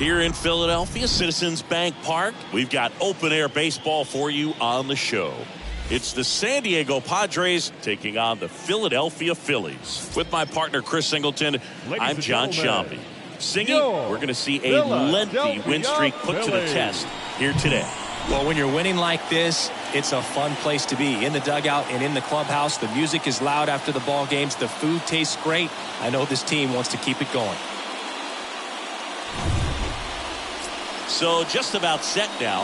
Here in Philadelphia, Citizens Bank Park, we've got open-air baseball for you on the show. It's the San Diego Padres taking on the Philadelphia Phillies. With my partner, Chris Singleton, I'm John Sciambi. Singing, we're going to see a lengthy win streak put to the test here today. Well, when you're winning like this, it's a fun place to be. In the dugout and in the clubhouse, the music is loud after the ball games. The food tastes great. I know this team wants to keep it going. So just about set now.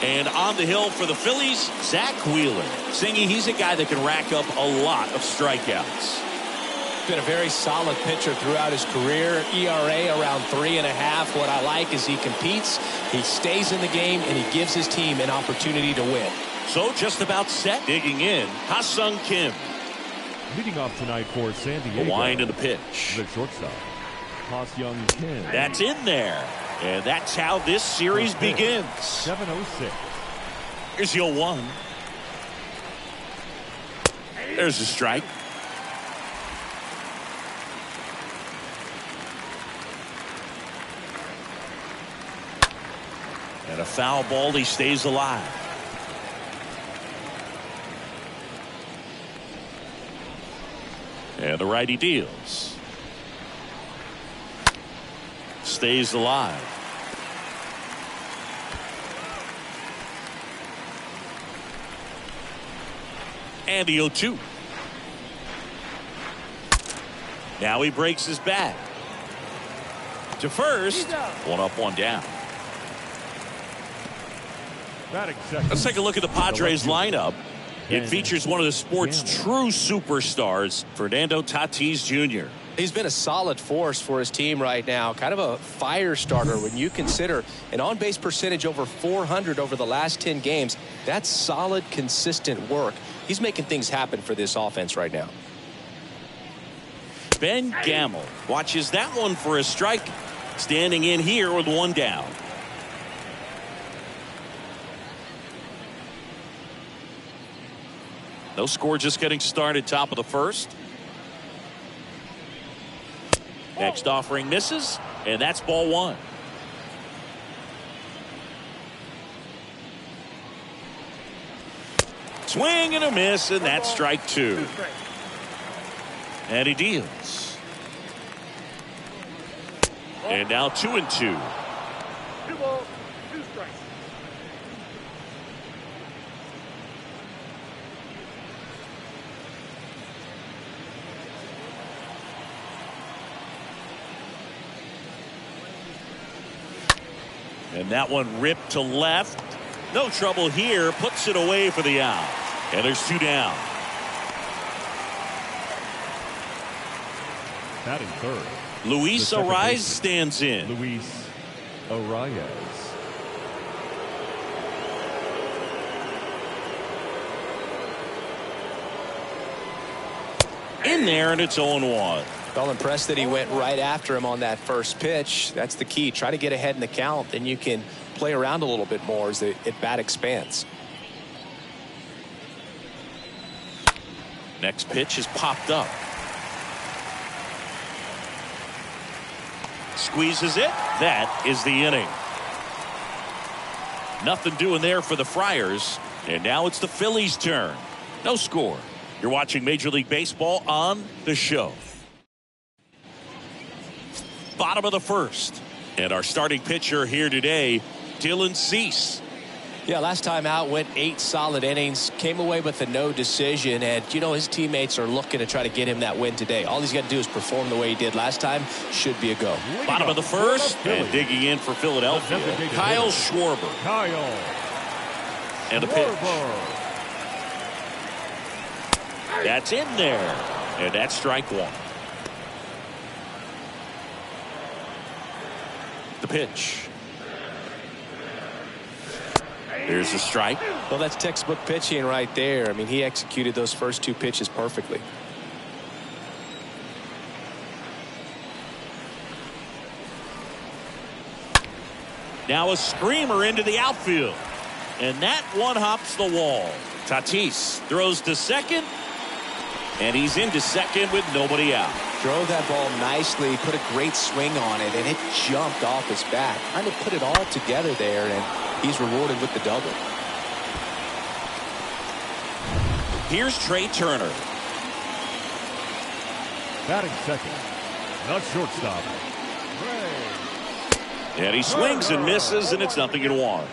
And on the hill for the Phillies, Zach Wheeler. Singy, he's a guy that can rack up a lot of strikeouts. Been a very solid pitcher throughout his career. ERA around 3.5. What I like is he competes, he stays in the game, and he gives his team an opportunity to win. So just about set. Digging in, Ha-Sung Kim. Leading off tonight for San Diego. The wind and the pitch. The shortstop, Ha-Sung Kim. That's in there. And that's how this series begins. 7:06. Here's the 0-1. There's a strike. And a foul ball. He stays alive. And the righty deals. Stays alive. And the 0-2. Now he breaks his bat. To first. One up, one down. Let's take a look at the Padres lineup. It features one of the sport's true superstars, Fernando Tatis Jr. He's been a solid force for his team right now. Kind of a fire starter when you consider an on-base percentage over 400 over the last 10 games. That's solid, consistent work. He's making things happen for this offense right now. Ben Gamel watches that one for a strike. Standing in here with one down. No score, just getting started, top of the first. Next offering misses, and that's ball one. Swing and a miss, and that's strike two. And he deals. And now 2-2. 2 balls, 2 strikes. And that one ripped to left. No trouble here. Puts it away for the out. And there's 2 down. Batting third, Luis Arias stands in. Luis Arias. In there, and it's 0-1. Well, impressed that he went right after him on that first pitch. That's the key. Try to get ahead in the count, then you can play around a little bit more as the at-bat expands. Next pitch is popped up. Squeezes it. That is the inning. Nothing doing there for the Friars. And now it's the Phillies' turn. No score. You're watching Major League Baseball on the show. Bottom of the first. And our starting pitcher here today, Dylan Cease. Yeah, last time out went 8 solid innings, came away with a no decision, and you know his teammates are looking to try to get him that win today. All he's got to do is perform the way he did last time. Should be a go. Bottom of the first, and digging in for Philadelphia, Kyle Schwarber. And a pitch. That's in there, and that's strike one. The pitch. There's a strike. Well, that's textbook pitching right there. I mean, he executed those first 2 pitches perfectly. Now a screamer into the outfield. And that one hops the wall. Tatis throws to second. And he's into second with nobody out. Drove that ball nicely, put a great swing on it, and it jumped off his bat. Trying to put it all together there, and he's rewarded with the double. Here's Trey Turner. Batting second, the shortstop, Trey. And he swings and misses, and it's 0-1.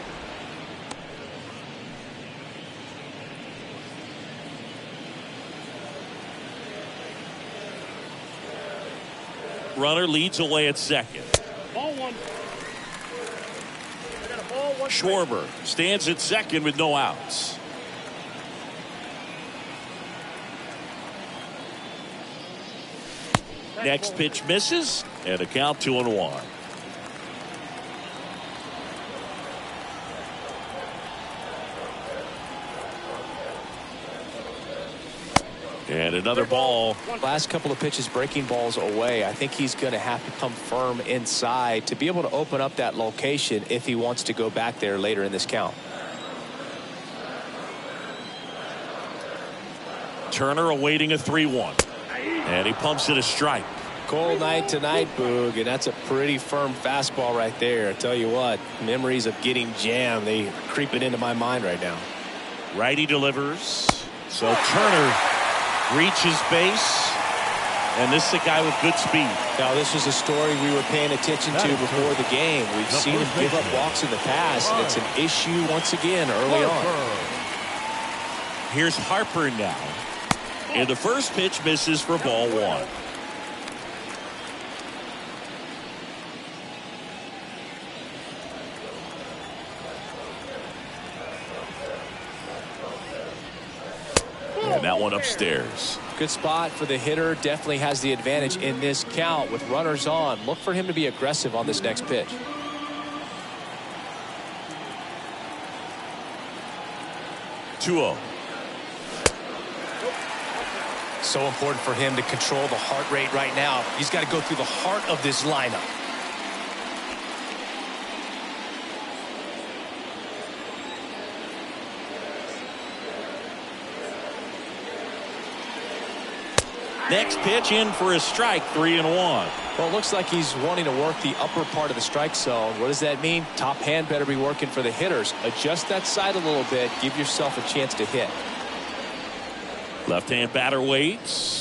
Runner leads away at second. Ball one. I got a ball one. Schwarber stands at second with no outs. Next pitch misses, and a count 2-1. And another ball. Last couple of pitches breaking balls away. I think he's going to have to come firm inside to be able to open up that location if he wants to go back there later in this count. Turner awaiting a 3-1. And he pumps it a strike. Cold night tonight, Boog, and that's a pretty firm fastball right there. I tell you what, memories of getting jammed, they creeping into my mind right now. Righty delivers. So Turner reaches base. And this is a guy with good speed. Now, this was a story we were paying attention to before the game. We've seen him give up walks in the past, and it's an issue once again early on. Here's Harper now. And the first pitch misses for ball one. And that one upstairs. Good spot for the hitter. Definitely has the advantage in this count with runners on. Look for him to be aggressive on this next pitch. Two-0. So important for him to control the heart rate right now. He's got to go through the heart of this lineup. Next pitch in for a strike, 3-1. Well, it looks like he's wanting to work the upper part of the strike zone. What does that mean? Top hand better be working for the hitters. Adjust that side a little bit. Give yourself a chance to hit. Left-hand batter waits.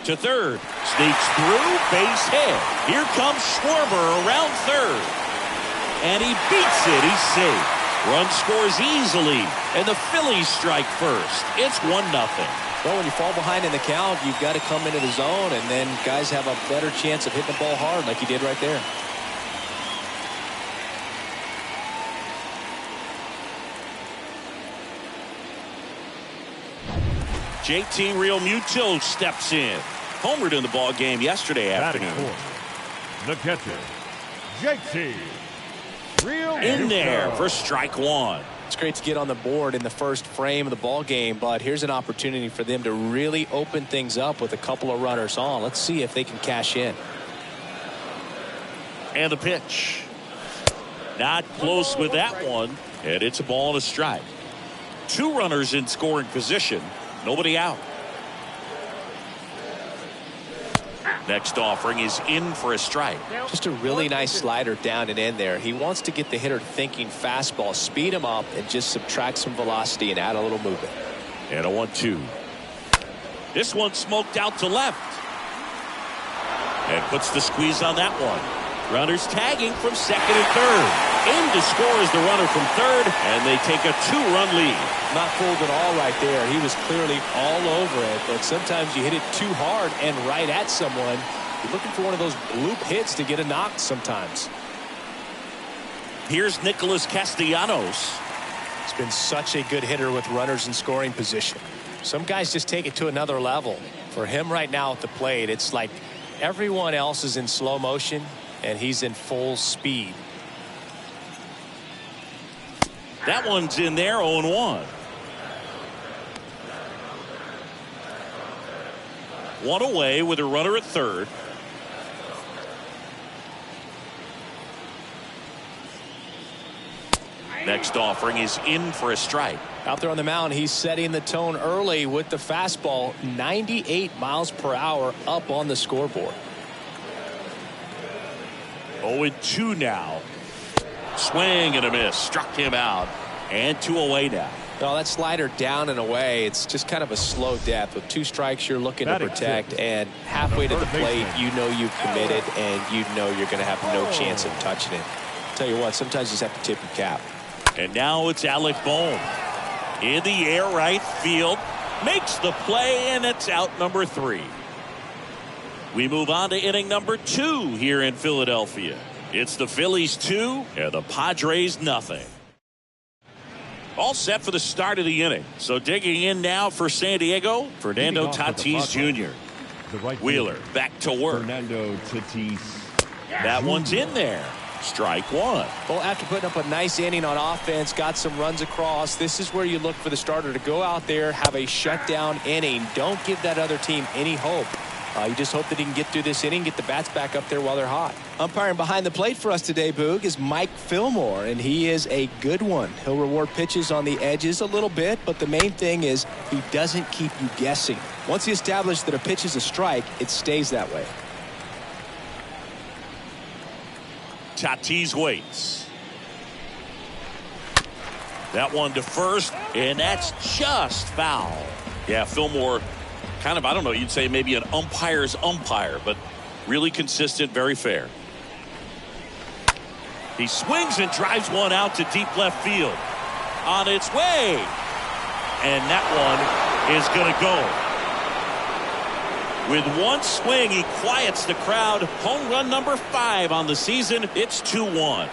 To third. Sneaks through. Base hit. Here comes Schwarber around third. And he beats it. He's safe. Run scores easily. And the Phillies strike first. It's 1-0. Well, when you fall behind in the count, you've got to come into the zone, and then guys have a better chance of hitting the ball hard like he did right there. JT Realmuto steps in. Homered in the ball game yesterday afternoon. The catcher, JT Realmuto. In there for strike one. It's great to get on the board in the first frame of the ball game, but here's an opportunity for them to really open things up with a couple of runners on. Let's see if they can cash in. And the pitch. Not close with that one, and it's a ball and a strike. Two runners in scoring position. Nobody out. Next offering is in for a strike. Just a really nice slider down and in there. He wants to get the hitter thinking fastball, speed him up, and just subtract some velocity and add a little movement. And a 1-2. This one smoked out to left. And puts the squeeze on that one. Runners tagging from second and third. In to score is the runner from third, and they take a 2-run lead. Not fooled at all right there. He was clearly all over it, but sometimes you hit it too hard and right at someone. You're looking for one of those bloop hits to get a knock sometimes. Here's Nicholas Castellanos. He's been such a good hitter with runners in scoring position. Some guys just take it to another level. For him right now at the plate, it's like everyone else is in slow motion and he's in full speed. That one's in there, 0-1. One away with a runner at third. Next offering is in for a strike. Out there on the mound, he's setting the tone early with the fastball. 98 miles per hour up on the scoreboard. 0-2 now. Swing and a miss. Struck him out. And 2 away now. Well, that slider down and away, it's just kind of a slow death. With 2 strikes, you're looking to protect. And halfway to the plate, you know you've committed, and you know you're going to have no chance of touching it. Tell you what, sometimes you just have to tip your cap. And now it's Alec Bohm. In the air, right field. Makes the play, and it's out number 3. We move on to inning number 2 here in Philadelphia. It's the Phillies 2 and the Padres nothing. All set for the start of the inning. So digging in now for San Diego, Fernando Tatis Jr. Wheeler back to work. Fernando Tatis. That one's in there. Strike 1. Well, after putting up a nice inning on offense, got some runs across, this is where you look for the starter to go out there, have a shutdown inning. Don't give that other team any hope. You just hope that he can get through this inning, get the bats back up there while they're hot. Umpiring behind the plate for us today, Boog, is Mike Fillmore, and he is a good one. He'll reward pitches on the edges a little bit, but the main thing is he doesn't keep you guessing. Once he establishes that a pitch is a strike, it stays that way. Tatis waits. That one to first, and that's just foul. Yeah, Fillmore, kind of, I don't know, you'd say maybe an umpire's umpire, but really consistent, very fair. He swings and drives one out to deep left field. On its way. And that one is going to go. With one swing, he quiets the crowd. Home run number 5 on the season. It's 2-1.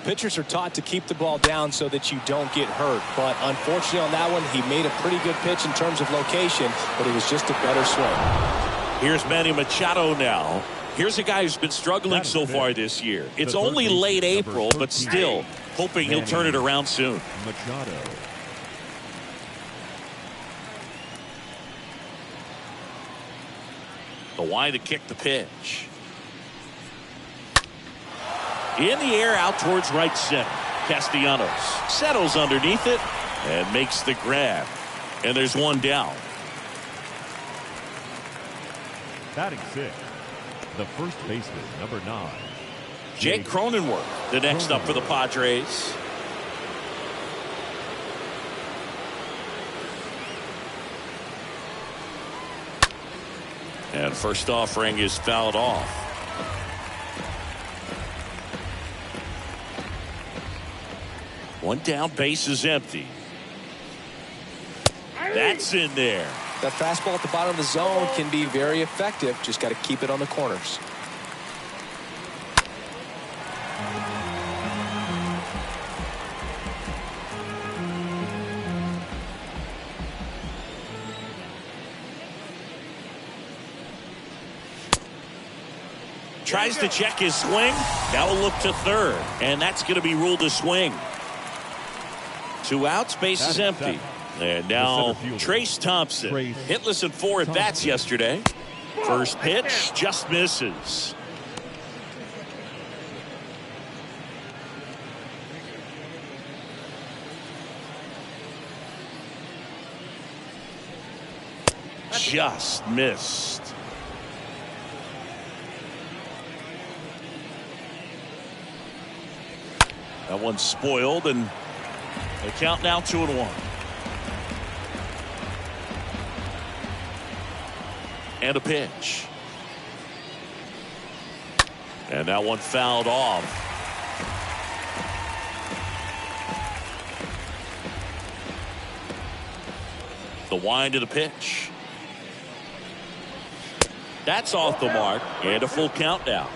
Pitchers are taught to keep the ball down so that you don't get hurt. But unfortunately on that one, he made a pretty good pitch in terms of location, but it was just a better swing. Here's Manny Machado now. Here's a guy who's been struggling so far this year. It's only late April, but still hoping he'll turn it around soon. Machado. The wide to kick the pitch. In the air out towards right center. Castellanos settles underneath it and makes the grab. And there's one down. Batting 6. The first baseman, number 9. Jake Cronenworth, the next up for the Padres. And first offering is fouled off. One down, base is empty. That's in there. That fastball at the bottom of the zone can be very effective. Just got to keep it on the corners. Tries to check his swing. Now we'll look to third. And that's going to be ruled a swing. 2 outs, base is empty. And now Trace Thompson. Hitless in 4 at bats yesterday. First pitch just misses. Just missed. That one's spoiled, and the count now 2-1. And a pitch. And that one fouled off. The wind of the pitch. That's off the mark, and a full count now.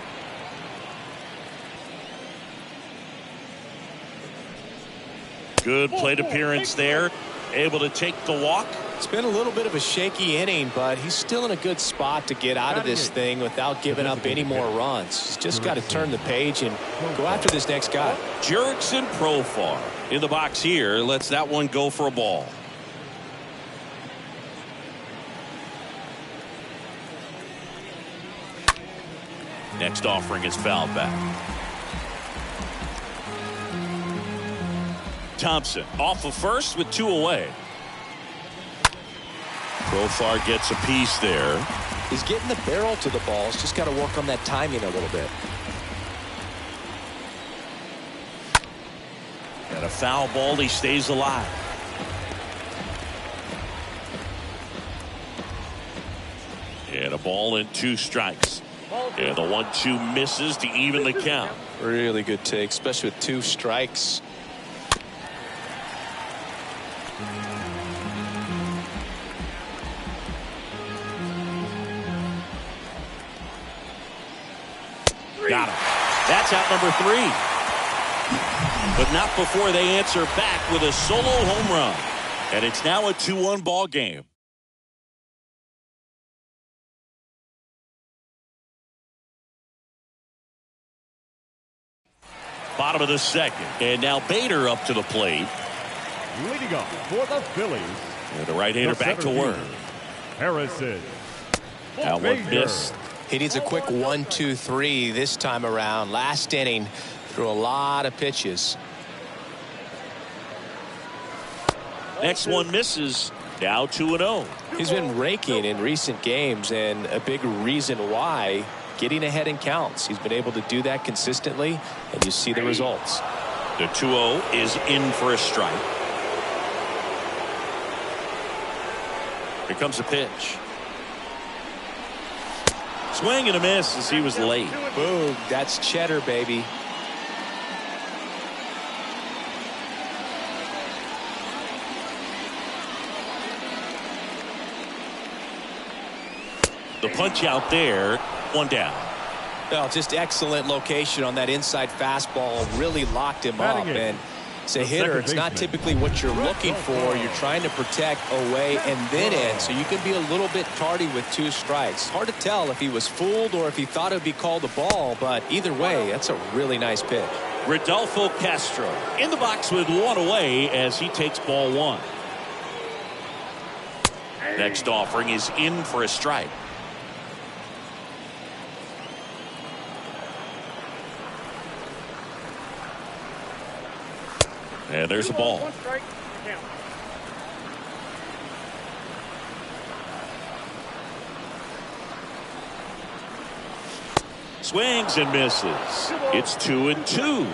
Good plate appearance there. Able to take the walk. It's been a little bit of a shaky inning, but he's still in a good spot to get out of this thing without giving up any more runs. He's just got to turn the page and go after this next guy. Jurickson Profar in the box here. Lets that one go for a ball. Next offering is fouled back. Thompson off of first with 2 away. Profar gets a piece there. He's getting the barrel to the ball. He's just got to work on that timing a little bit. And a foul ball. He stays alive. And a ball and 2 strikes. And the 1-2 misses to even the count. Really good take, especially with 2 strikes. Got him. That's out number 3. But not before they answer back with a solo home run. And it's now a 2-1 ball game. Bottom of the second. And now Bader up to the plate. Leading off for the Phillies. And the right-hander back to work. Harrison. That one missed. He needs a quick 1-2-3 this time around. Last inning, threw a lot of pitches. Next one misses. Now 2-0. He's been raking in recent games, and a big reason why, getting ahead in counts. He's been able to do that consistently, and you see the results. The 2-0 is in for a strike. Here comes a pitch. Swing and a miss as he was late. Boom, that's cheddar, baby. The punch out there, 1 down. Well, just excellent location on that inside fastball. Really locked him up. And as a hitter, it's not typically what you're looking for. You're trying to protect away and then in, so you can be a little bit tardy with 2 strikes. Hard to tell if he was fooled or if he thought it would be called a ball, but either way, that's a really nice pitch. Rodolfo Castro in the box with 1 away as he takes ball 1. Next offering is in for a strike. And there's a ball. 1 strike. Count. Swings and misses. It's 2-2.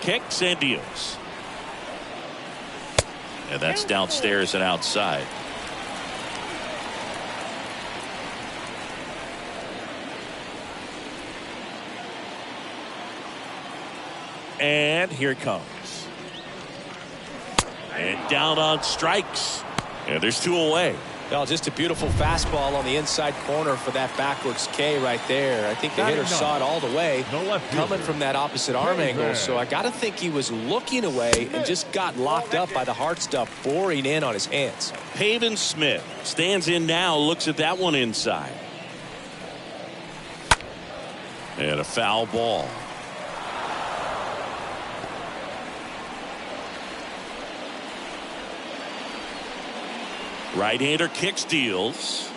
Kicks and deals. And that's downstairs and outside. And here it comes. And down on strikes. And there's 2 away. Well, just a beautiful fastball on the inside corner for that backwards K right there. I think the hitter saw it all the way coming from that opposite arm angle. So I got to think he was looking away and just got locked up by the hard stuff boring in on his hands. Pavin Smith stands in now, looks at that one inside. And a foul ball. Right-hander kicks, deals.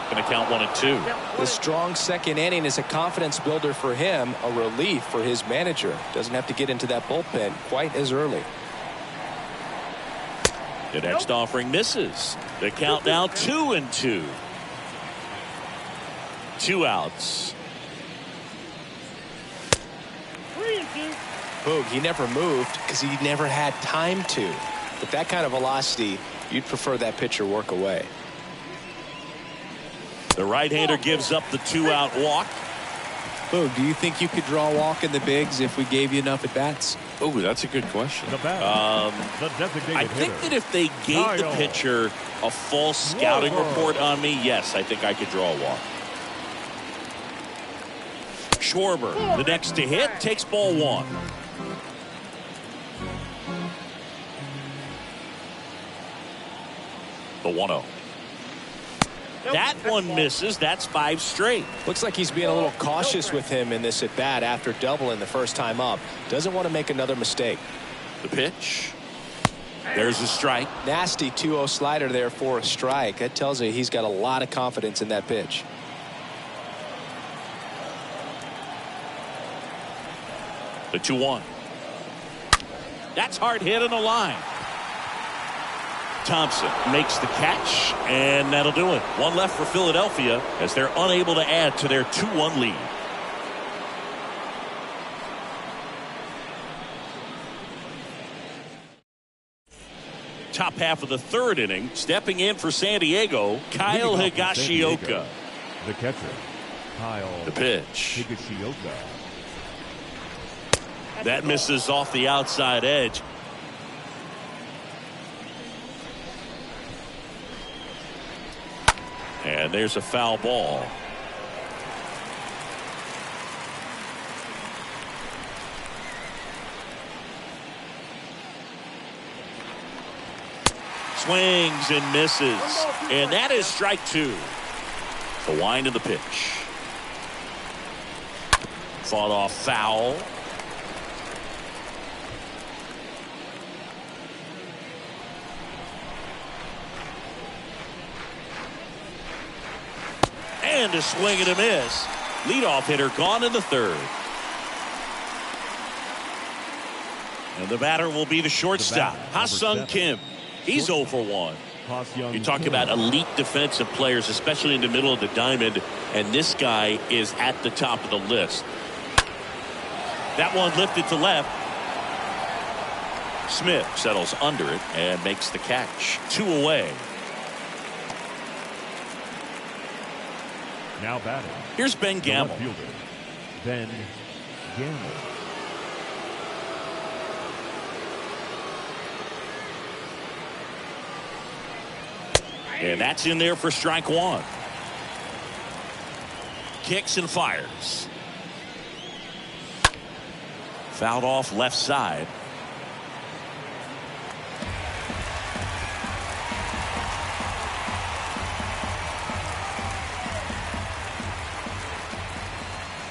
Going to count 1-2. The strong second inning is a confidence builder for him, a relief for his manager. Doesn't have to get into that bullpen quite as early. The next offering misses. The count now 2-2. 2 outs. 3-2. Boog, he never moved because he never had time to. But that kind of velocity, you'd prefer that pitcher work away. The right-hander gives up the 2-out walk. Boog, do you think you could draw a walk in the bigs if we gave you enough at-bats? Oh, that's a good question. The designated I think hitter. that if they gave the pitcher a false scouting report on me, yes, I think I could draw a walk. Schwarber, the next to hit, takes ball one. The 1-0. That one misses. That's 5 straight. Looks like he's being a little cautious with him in this at bat after doubling the first time up. Doesn't want to make another mistake. The pitch. There's a strike. Nasty 2-0 slider there for a strike. That tells you he's got a lot of confidence in that pitch. The 2-1. That's hard hit on the line. Thompson makes the catch, and that'll do it. One left for Philadelphia as they're unable to add to their 2-1 lead. Top half of the third inning, stepping in for San Diego, Kyle Higashioka. The catcher, Kyle. The pitch. Higashioka. That misses off the outside edge. And there's a foul ball. Swings and misses. And that is strike 2. The wind of the pitch. Fought off foul. And a swing and a miss. Leadoff hitter gone in the third. And the batter will be the shortstop, Ha-Sung Kim. He's 0 for 1. You talk about elite defensive players, especially in the middle of the diamond, and this guy is at the top of the list. That one lifted to left. Smith settles under it and makes the catch. 2 away. Now batting. Here's Ben Gamble. Ben Gamble. And that's in there for strike 1. Kicks and fires. Fouled off left side.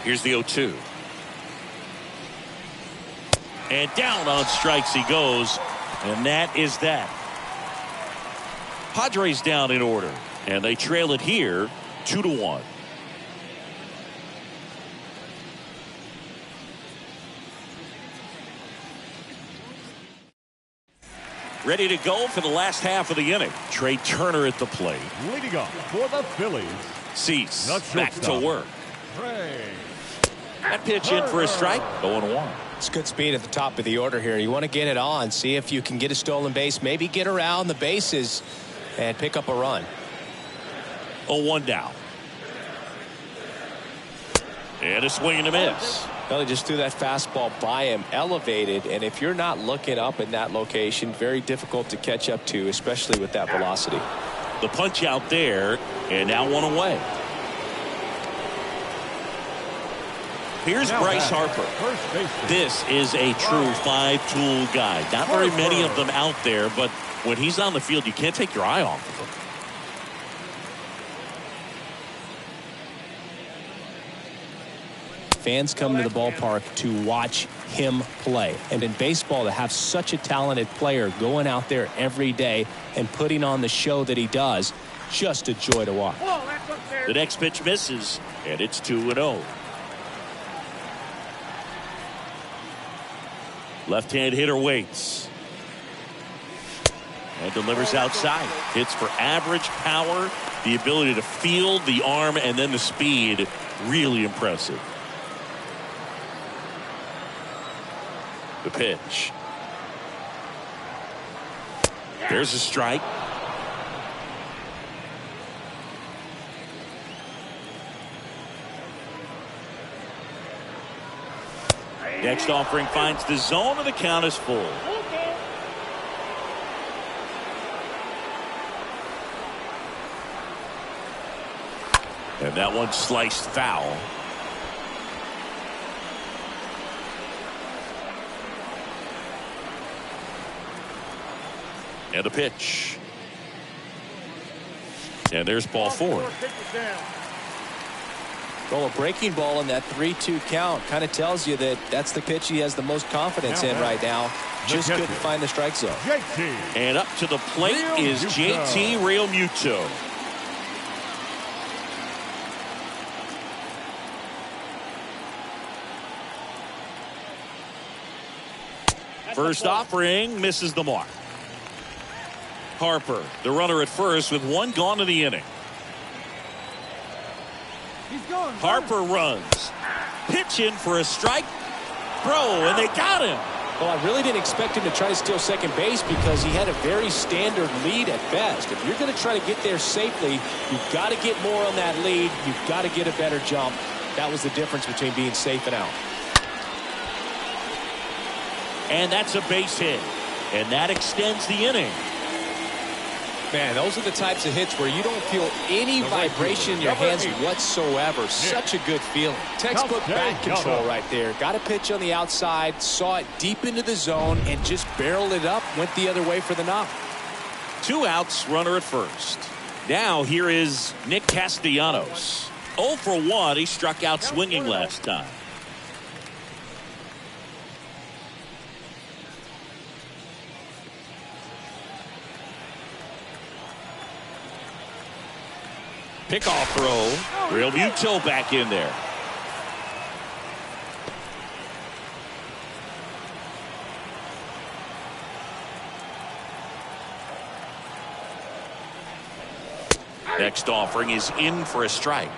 Here's the 0-2. And down on strikes he goes. And that is that. Padres down in order. And they trail it here 2-1. Ready to go for the last half of the inning. Trey Turner at the plate. Leading off for the Phillies. Cease back to work. Trey. That pitch in for a strike. 0-1. It's good speed at the top of the order here. You want to get it on, see if you can get a stolen base, maybe get around the bases and pick up a run. 0-1 down. And a swing and a miss. Well, he just threw that fastball by him, elevated, and if you're not looking up in that location, very difficult to catch up to, especially with that velocity. The punch out there, and now 1 away. Here's Bryce Harper. This is a true 5-tool guy. Not very many of them out there, but when he's on the field, you can't take your eye off of him. Fans come to the ballpark to watch him play. And in baseball, to have such a talented player going out there every day and putting on the show that he does, just a joy to watch. The next pitch misses, and it's 2-0. Left-hand hitter waits. And delivers outside. Hits for average power, the ability to field, the arm, and then the speed. Really impressive. The pitch. There's a strike. Next offering finds the zone, and the count is full. And that one sliced foul. And the pitch. And there's ball 4. Well, a breaking ball in that 3-2 count kind of tells you that that's the pitch he has the most confidence in right now. Just couldn't find the strike zone. And up to the plate is JT Realmuto. First offering misses the mark. Harper, the runner at first, with 1 gone in the inning. Harper runs. Pitch in for a strike. Throw, and they got him. Well, I really didn't expect him to try to steal second base because he had a very standard lead at best. If you're going to try to get there safely, you've got to get more on that lead. You've got to get a better jump. That was the difference between being safe and out. And that's a base hit. And that extends the inning. Man, those are the types of hits where you don't feel any vibration in your hands whatsoever. Such a good feeling. Textbook bat control right there. Got a pitch on the outside, saw it deep into the zone, and just barreled it up, went the other way for the knock. 2 outs, runner at first. Now here is Nick Castellanos. 0 for 1. He struck out swinging last time. Pickoff throw. Realmuto back in there. Next offering is in for a strike.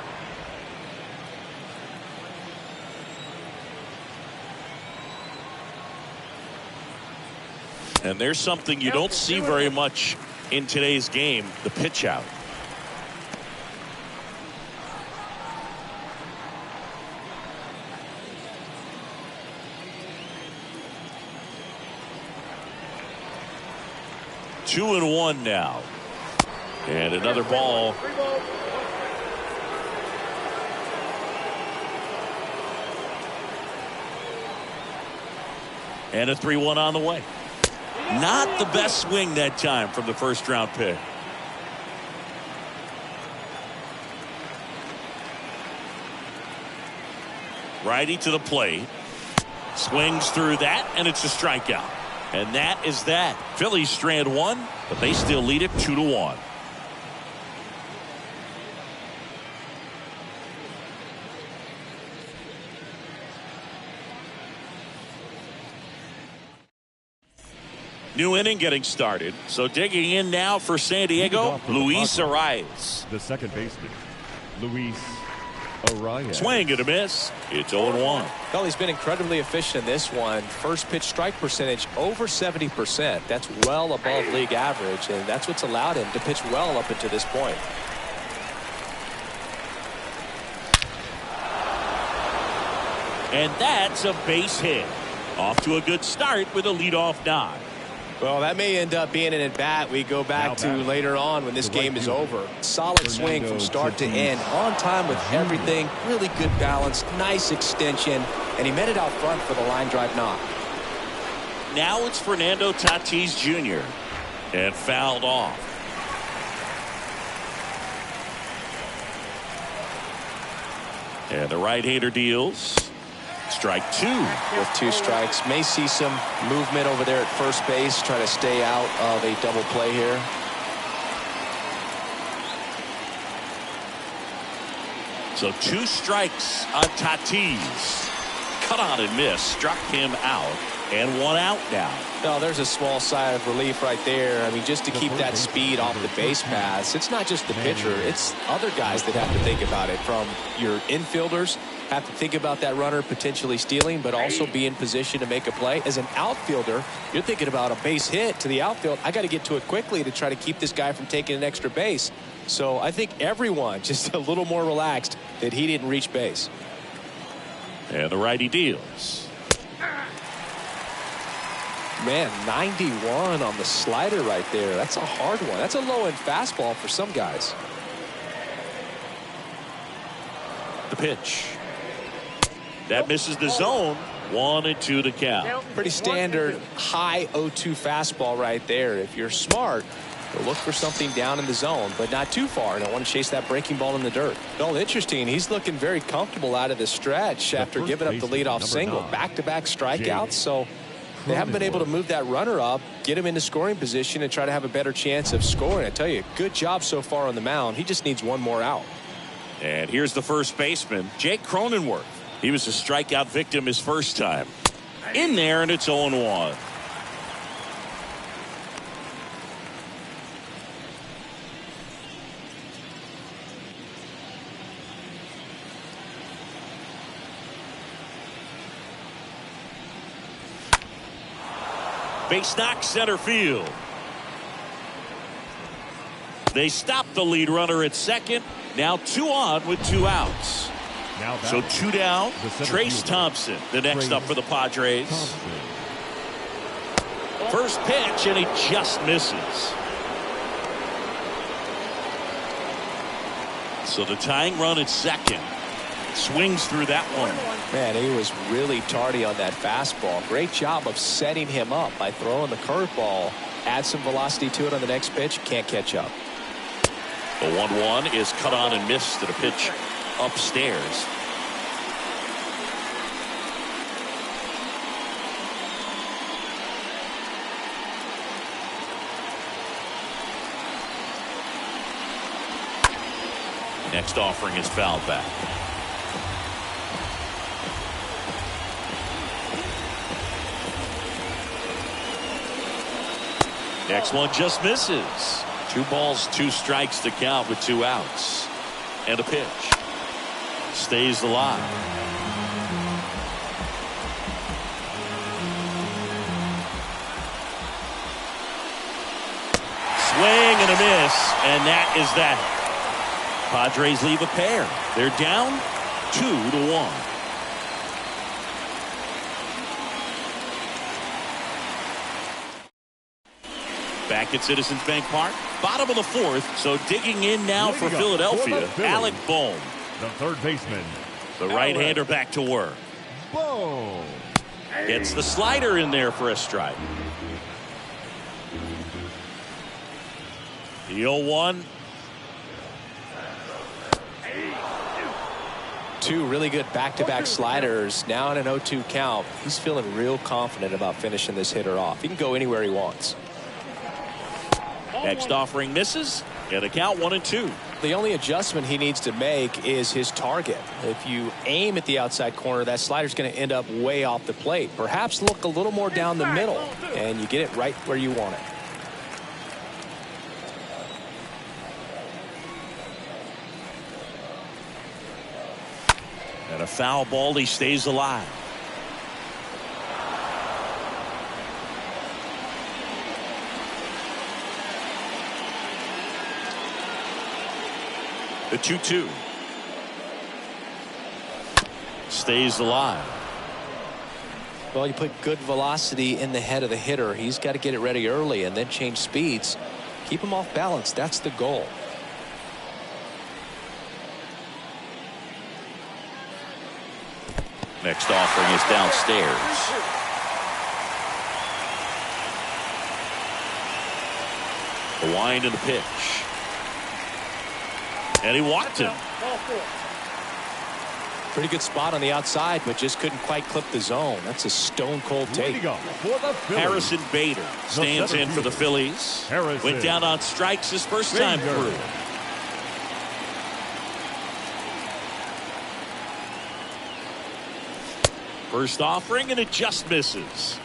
And there's something you don't see very much in today's game, the pitch out. Two and 1 now. And another ball. And a 3-1 on the way. Not the best swing that time from the first round pick. Righty to the plate. Swings through that, and it's a strikeout. And that is that. Phillies strand 1, but they still lead it 2-1. New inning getting started. So digging in now for San Diego, Luis Arias. The second baseman, Luis Arias. Swing and a miss. It's 0-1. Well, he's been incredibly efficient in this one. First pitch strike percentage over 70%. That's well above league average, and that's what's allowed him to pitch well up until this point. And that's a base hit. Off to a good start with a leadoff nod. Well, that may end up being an at-bat we go back to later on when this game is over. Solid swing from start to end. On time with everything. Really good balance. Nice extension. And he met it out front for the line drive knock. Now it's Fernando Tatis Jr. And fouled off. And the right-hander deals. Strike 2. With 2 strikes. May see some movement over there at first base. Try to stay out of a double play here. So 2 strikes on Tatis. Cut on and miss. Struck him out. And 1 out now. No, there's a small sigh of relief right there. I mean, just to keep that speed off the base paths. It's not just the pitcher. It's other guys that have to think about it. From your infielders, have to think about that runner potentially stealing, but also be in position to make a play. As an outfielder, you're thinking about a base hit to the outfield. I got to get to it quickly to try to keep this guy from taking an extra base. So I think everyone just a little more relaxed that he didn't reach base. And the righty deals. Man, 91 on the slider right there. That's a hard one. That's a low-end fastball for some guys. The pitch. That misses the zone. 1-2 to count. Pretty standard high 0-2 fastball right there. If you're smart, you'll look for something down in the zone, but not too far. Don't want to chase that breaking ball in the dirt. Well, interesting. He's looking very comfortable out of the stretch after giving up the leadoff single. Back-to-back strikeouts, so they haven't been able to move that runner up, get him into scoring position, and try to have a better chance of scoring. I tell you, good job so far on the mound. He just needs one more out. And here's the first baseman, Jake Cronenworth. He was a strikeout victim his first time. In there, and it's 0-1. Base knock center field. They stop the lead runner at second. Now 2 on with 2 outs. So 2 down. Trace Thompson, the next up for the Padres. First pitch, and he just misses. So the tying run at second. Swings through that one. Man, he was really tardy on that fastball. Great job of setting him up by throwing the curveball. Add some velocity to it on the next pitch. Can't catch up. The 1-1 is cut on and missed at a pitch upstairs. Next offering is fouled back. Next one just misses. 2 balls, 2 strikes to count with 2 outs. And a pitch. Stays alive. Swing and a miss. And that is that. Padres leave a pair. They're down 2-1. Back at Citizens Bank Park, bottom of the 4th. So digging in now for Philadelphia, Alec Bohm. The third baseman. The right-hander back to work. Boom. Gets the slider in there for a strike. The 0-1. 2 really good back-to-back sliders. Now in an 0-2 count. He's feeling real confident about finishing this hitter off. He can go anywhere he wants. Next offering misses. And a count 1-2. The only adjustment he needs to make is his target. If you aim at the outside corner, that slider's going to end up way off the plate. Perhaps look a little more down the middle, and you get it right where you want it. And a foul ball. He stays alive. The 2-2. Stays alive. Well, you put good velocity in the head of the hitter. He's got to get it ready early and then change speeds. Keep him off balance. That's the goal. Next offering is downstairs. The wind and the pitch. And he walked him. Pretty good spot on the outside, but just couldn't quite clip the zone. That's a stone cold take. Harrison Bader stands in for the Phillies. Went down on strikes his first time through. First offering, and it just misses.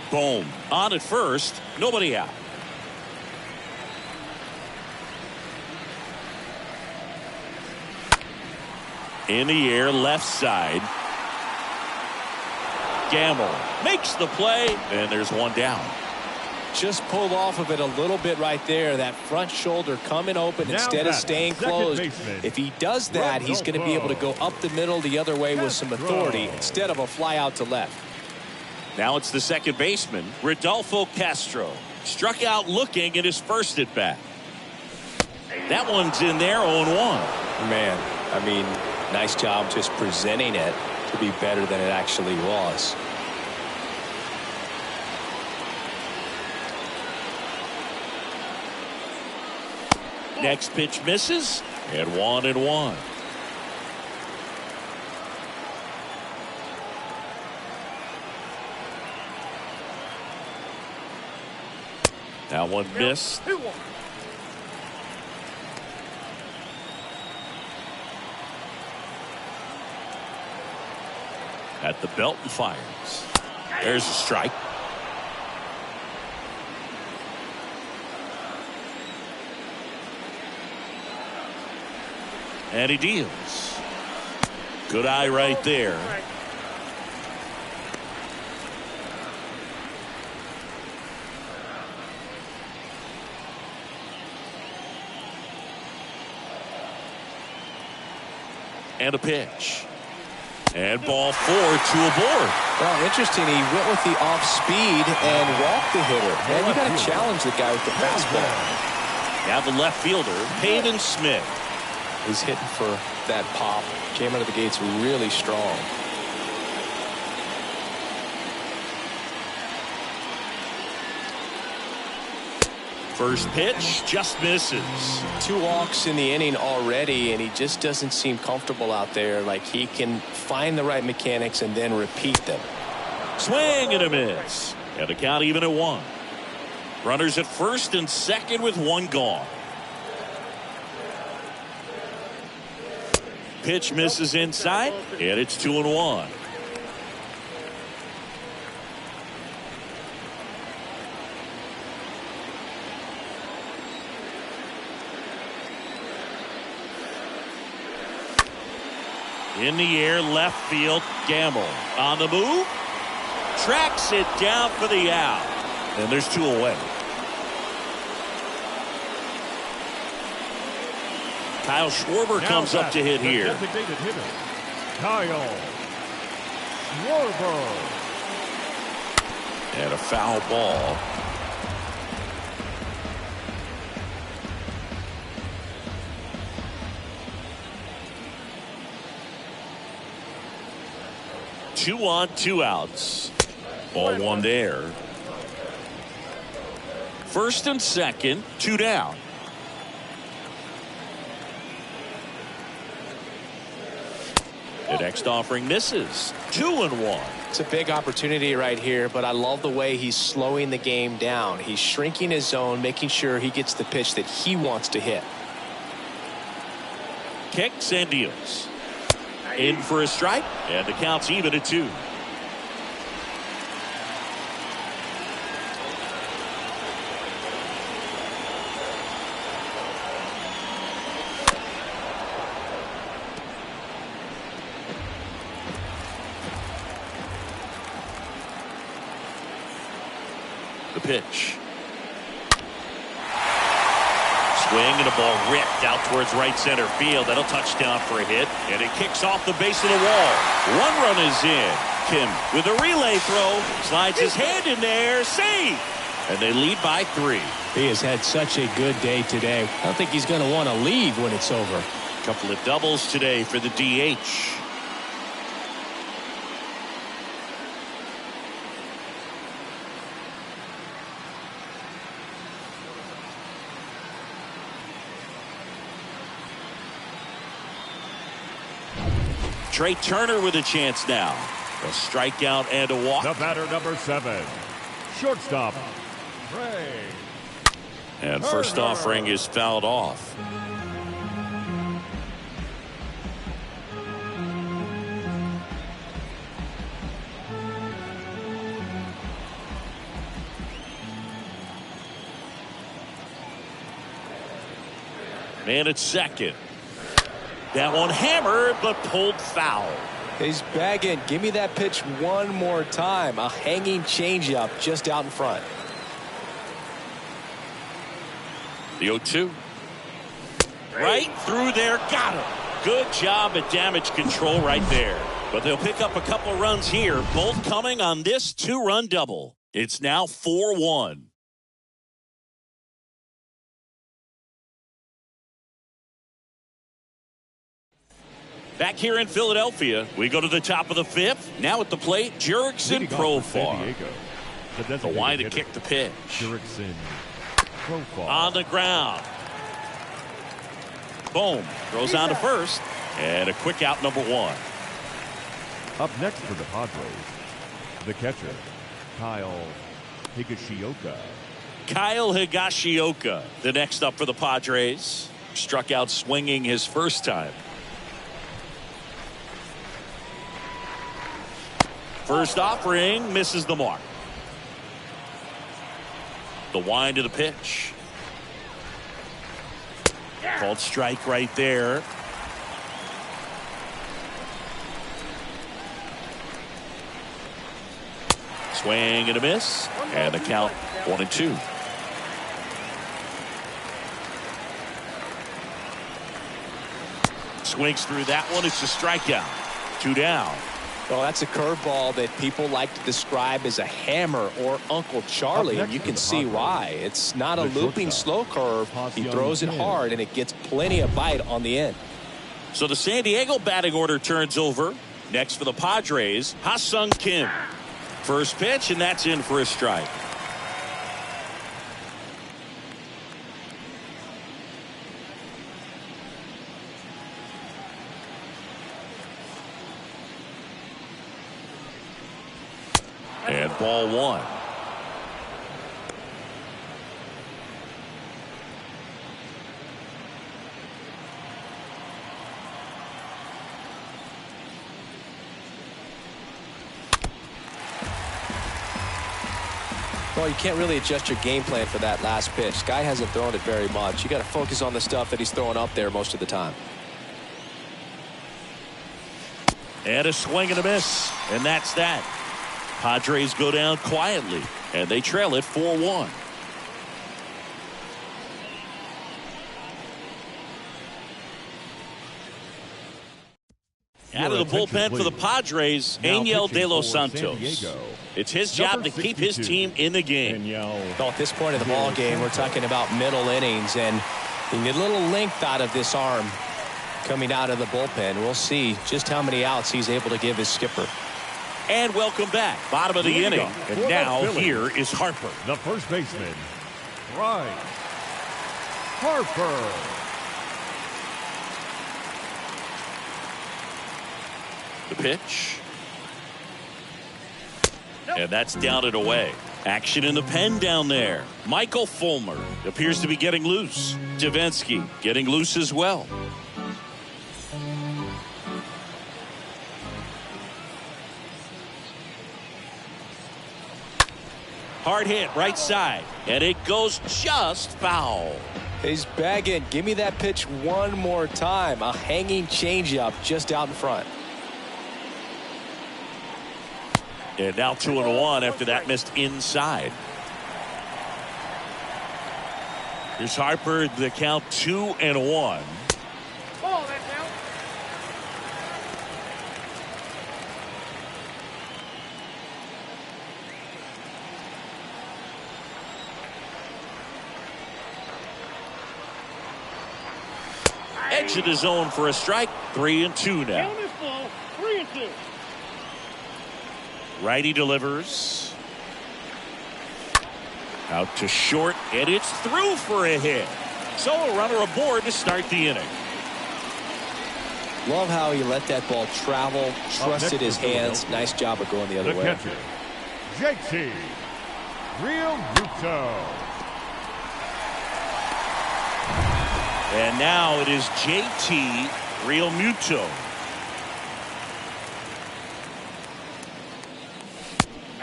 Boom. On at first. Nobody out. In the air, left side. Gamble makes the play, and there's one down. Just pulled off of it a little bit right there. That front shoulder coming open instead of staying closed. If he does that, he's going to be able to go up the middle the other way with some authority instead of a fly out to left. Now it's the second baseman, Rodolfo Castro. Struck out looking at his first at bat. That one's in there, 0-1. Man, I mean, nice job just presenting it. to be better than it actually was. Next pitch misses, and 1-1. Now one missed. 2-1. At the belt and fires. There's a strike. And he deals. Good eye right there. Right. And a pitch. And ball 4, 2 aboard. Well, interesting. He went with the off speed and walked the hitter. Man, you got to challenge the guy with the fastball. Now the left fielder, Pavin Smith. He's hitting for that pop. Came out of the gates really strong. First pitch just misses. 2 walks in the inning already, and he just doesn't seem comfortable out there. Like he can find the right mechanics and then repeat them. Swing and a miss. And the count even at 1. Runners at first and second with 1 gone. Pitch misses inside, and it's 2-1. In the air, left field, Gamble on the move, tracks it down for the out, and there's 2 away. Kyle Schwarber comes up to hit here. Designated hitter, Kyle Schwarber. And a foul ball. Two on, 2 outs. Ball 1 there. First and second, 2 down. The next offering misses. 2-1. It's a big opportunity right here, but I love the way he's slowing the game down. He's shrinking his zone, making sure he gets the pitch that he wants to hit. Kicks and deals. In for a strike, and the count's even at 2. The pitch. Swing and a ball ripped out towards right center field. That'll touchdown for a hit, and it kicks off the base of the wall. 1 run is in. Kim with a relay throw, slides his hand in there, safe, and they lead by 3. He has had such a good day today. I don't think he's going to want to leave when it's over. Couple of doubles today for the DH. Trey Turner with a chance now. A strikeout and a walk. The batter, number 7, shortstop, Trey. And first offering is fouled off. Man at second. That one hammered, but pulled foul. He's bagging. Give me that pitch one more time. A hanging changeup just out in front. The 0-2. Right through there. Got him. Good job at damage control right there. But they'll pick up a couple runs here, both coming on this 2-run double. It's now 4-1. Back here in Philadelphia, we go to the top of the fifth. Now at the plate, Jurickson Profar. The wind to kick the pitch. Jurickson Profar. On the ground. Boom. Throws on to first. And a quick out, number one. Up next for the Padres, the catcher, Kyle Higashioka. Kyle Higashioka, the next up for the Padres. Struck out swinging his first time. First offering misses the mark. The wind of the pitch. Called strike right there. Swing and a miss. And the count 1-2. Swings through that one. It's a strikeout. 2 down. Well, that's a curveball that people like to describe as a hammer or Uncle Charlie, and you can see why. It's not a looping slow curve. He throws it hard, and it gets plenty of bite on the end. So the San Diego batting order turns over. Next for the Padres, Ha-Sung Kim. First pitch, and that's in for a strike. And ball one. Well, you can't really adjust your game plan for that last pitch. Guy hasn't thrown it very much. You got to focus on the stuff that he's throwing up there most of the time. And a swing and a miss. And that's that. Padres go down quietly, and they trail it 4-1. Out of the bullpen for the Padres, Angel De Los Santos. It's his job to keep his team in the game. Well, at this point of the ball game, we're talking about middle innings, and you get a little length out of this arm coming out of the bullpen. We'll see just how many outs he's able to give his skipper. And welcome back. Bottom of the inning. And now here is Harper. The first baseman, Bryce Harper. The pitch. And that's down and away. Action in the pen down there. Michael Fulmer appears to be getting loose. Davinsky getting loose as well. Hard hit right side, and it goes just foul. He's bagging. Give me that pitch one more time. A hanging changeup just out in front. And now 2-1 after that missed inside. Here's Harper, the count 2-1. Ball, that count. Edge of the zone for a strike. 3-2 now. Count is full. 3-2. Righty delivers. Out to short, and it's through for a hit. So a runner aboard to start the inning. Love how he let that ball travel, trusted his hands. Nice job of going the other way. Catcher, JT Realmuto. And now it is JT Realmuto.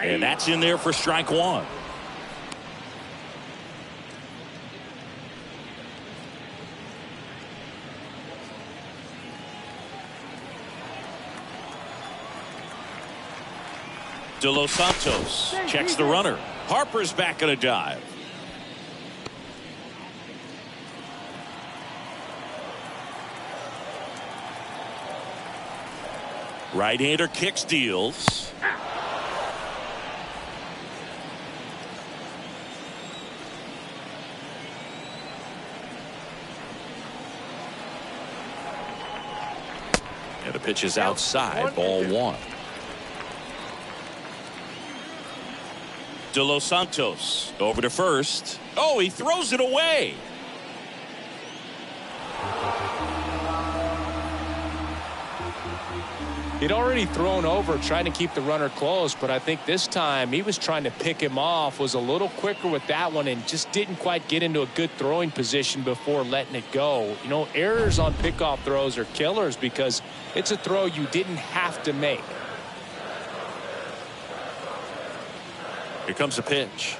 And that's in there for strike one. De Los Santos checks the runner. Harper's back on a dive. Right-hander kicks, deals. And Pitch is outside, ball 1. De Los Santos over to first. Oh, he throws it away. He'd already thrown over trying to keep the runner close, but I think this time he was trying to pick him off, was a little quicker with that one, and just didn't quite get into a good throwing position before letting it go. You know, errors on pickoff throws are killers because it's a throw you didn't have to make. Here comes a pitch.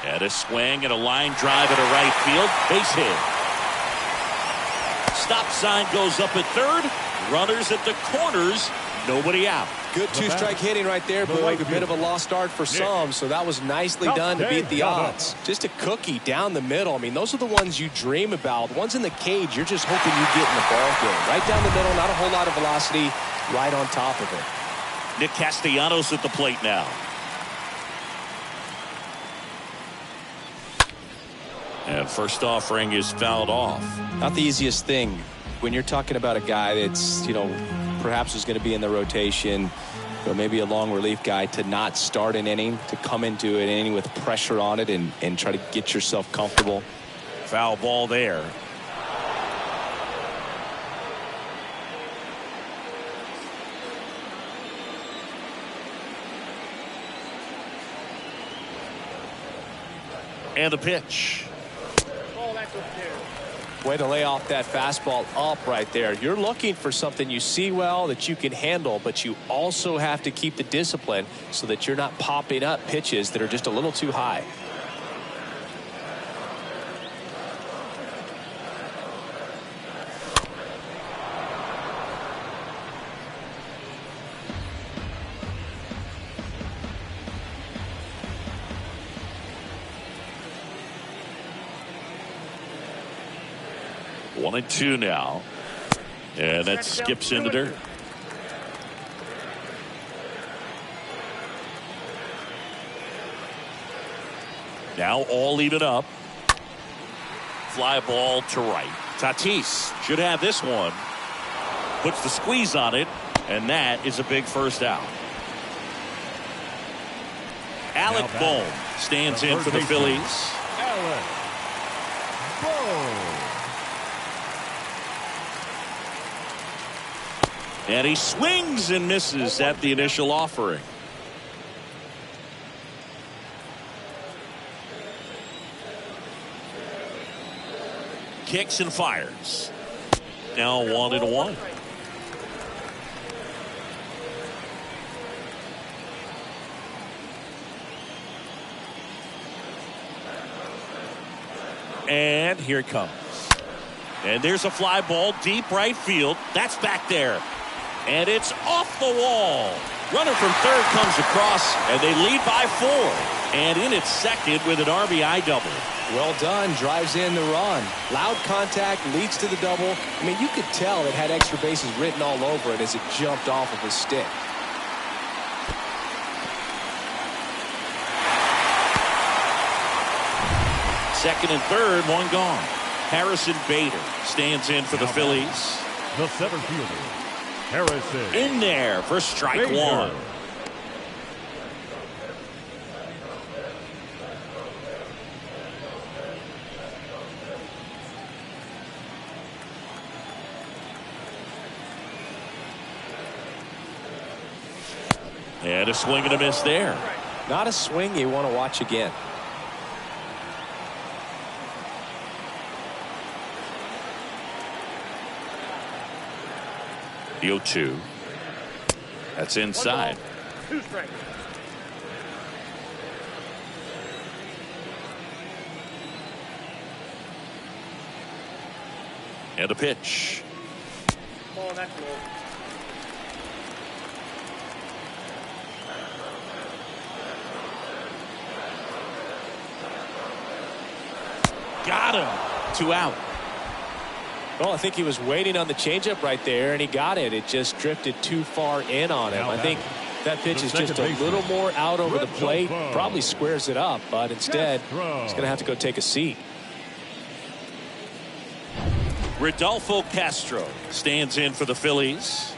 And a swing and a line drive at a right field. Base hit. Stop sign goes up at third. Runners at the corners. Nobody out. Good two-strike hitting right there, but a bit of a lost start for some, so that was nicely done to beat the odds. Just a cookie down the middle. I mean, those are the ones you dream about. The ones in the cage, you're just hoping you get in the ball game. Right down the middle, not a whole lot of velocity, right on top of it. Nick Castellanos at the plate now. And first offering is fouled off. Not the easiest thing when you're talking about a guy that's, you know, perhaps is going to be in the rotation, or maybe a long relief guy, to not start an inning, to come into an inning with pressure on it and try to get yourself comfortable. Foul ball there. And the pitch. Way to lay off that fastball up right there. You're looking for something you see well that you can handle, but you also have to keep the discipline so that you're not popping up pitches that are just a little too high. One and two now. And that skips into dirt. Now all even up. Fly ball to right. Tatis should have this one. Puts the squeeze on it. And that is a big first out. Alec Bohm stands in for the Phillies. Alec Bohm. And he swings and misses at the initial offering. Kicks and fires. Now 1-1. And here it comes. And there's a fly ball deep right field. That's back there. And it's off the wall. Runner from third comes across, and they lead by 4. And in at second with an RBI double. Well done. Drives in the run. Loud contact, leads to the double. I mean, you could tell it had extra bases written all over it as it jumped off of his stick. Second and third, one gone. Harrison Bader stands in for the Phillies. The center fielder, Harrison. In there for strike Bader. one. And a swing and a miss there. Not a swing you want to watch again. The 0-2. That's inside. 2 strikes. And a pitch. Ball, that's low. Got him. 2 out. Well, I think he was waiting on the changeup right there, and he got it. It just drifted too far in on him. I think that pitch is just a little more out over the plate. Probably squares it up, but instead, he's going to have to go take a seat. Rodolfo Castro stands in for the Phillies.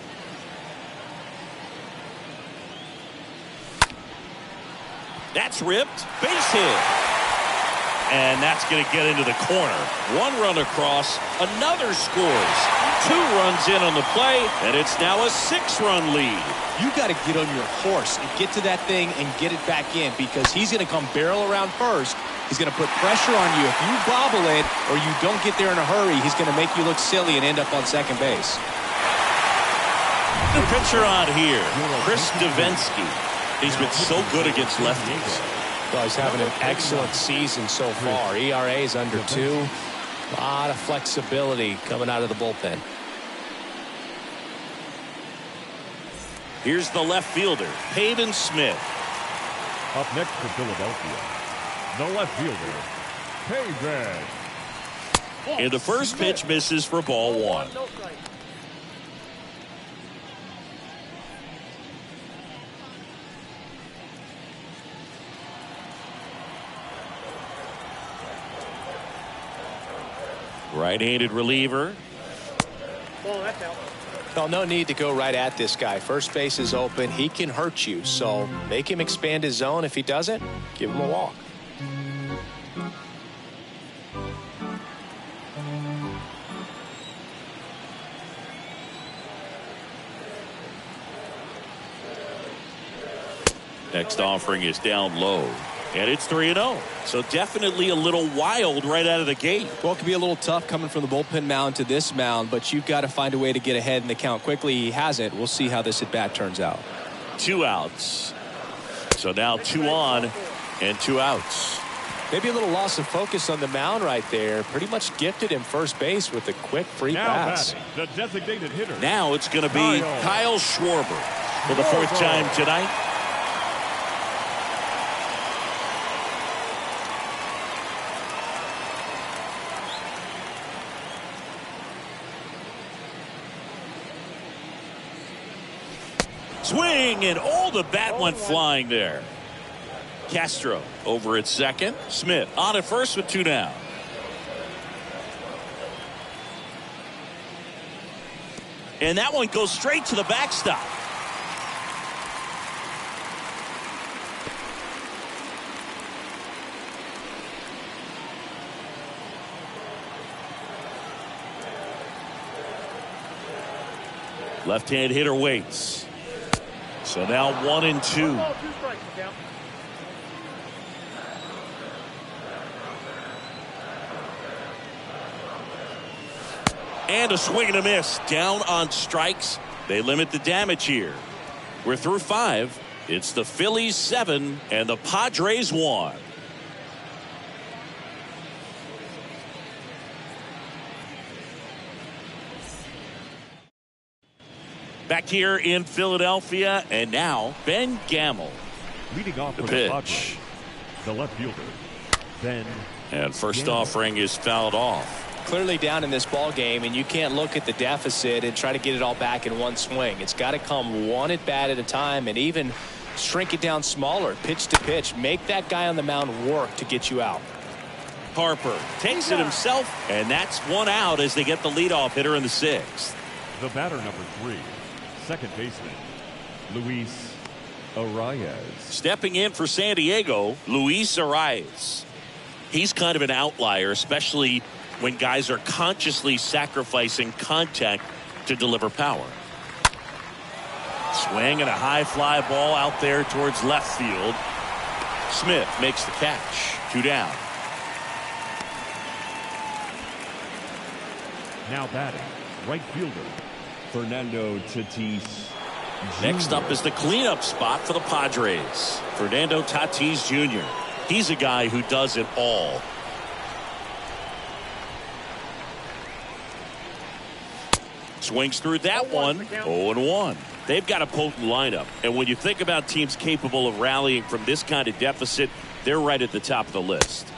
That's ripped. Base hit. And that's going to get into the corner. One run across. Another scores. 2 runs in on the play. And it's now a 6-run lead. You got to get on your horse and get to that thing and get it back in, because he's going to come barrel around first. He's going to put pressure on you. If you bobble it or you don't get there in a hurry, he's going to make you look silly and end up on second base. The pitcher on here, Chris Davinsky. He's been so good against lefties. Well, he's having an excellent season so far. ERA is under 2. A lot of flexibility coming out of the bullpen. Here's the left fielder, Pavin Smith. Up next for Philadelphia, the left fielder, Pavin. And the first pitch misses for ball 1. No strike. Right-handed reliever. Ball, that's out. Well, no need to go right at this guy. First base is open. He can hurt you. So make him expand his zone. If he doesn't, give him a walk. Next offering is down low. And it's 3-0. So definitely a little wild right out of the gate. Well, it can be a little tough coming from the bullpen mound to this mound, but you've got to find a way to get ahead in the count quickly. He hasn't. We'll see how this at-bat turns out. 2 outs. So now 2 on and 2 outs. Maybe a little loss of focus on the mound right there. Pretty much gifted him first base with a quick free Now pass. batting, the designated hitter. Now it's going to be Kyle Schwarber for the 4th time tonight. Swing, and the bat went flying there. Castro over at second. Smith on at first with 2 down. And that one goes straight to the backstop. Left-hand hitter waits. So now 1 and 2. Ball, 2 strikes, count. And a swing and a miss. Down on strikes. They limit the damage here. We're through 5. It's the Phillies 7 and the Padres 1. Back here in Philadelphia, and now Ben Gamel. Leading off The for pitch. the Padres, the left fielder, Ben. And first offering is fouled off. Clearly down in this ball game, and you can't look at the deficit and try to get it all back in one swing. It's got to come one at bat at a time, and even shrink it down smaller, pitch to pitch. Make that guy on the mound work to get you out. Harper takes it himself, and that's 1 out as they get the leadoff hitter in the 6th. The batter number 3, second baseman, Luis Arias. Stepping in for San Diego, Luis Arias. He's kind of an outlier, especially when guys are consciously sacrificing contact to deliver power. Swing and a high fly ball out there towards left field. Smith makes the catch. 2 down. Now batting, right fielder, Fernando Tatis. Next up is the cleanup spot for the Padres. Fernando Tatis Jr. He's a guy who does it all. Swings through that one. 0-1. They've got a potent lineup. And when you think about teams capable of rallying from this kind of deficit, they're right at the top of the list.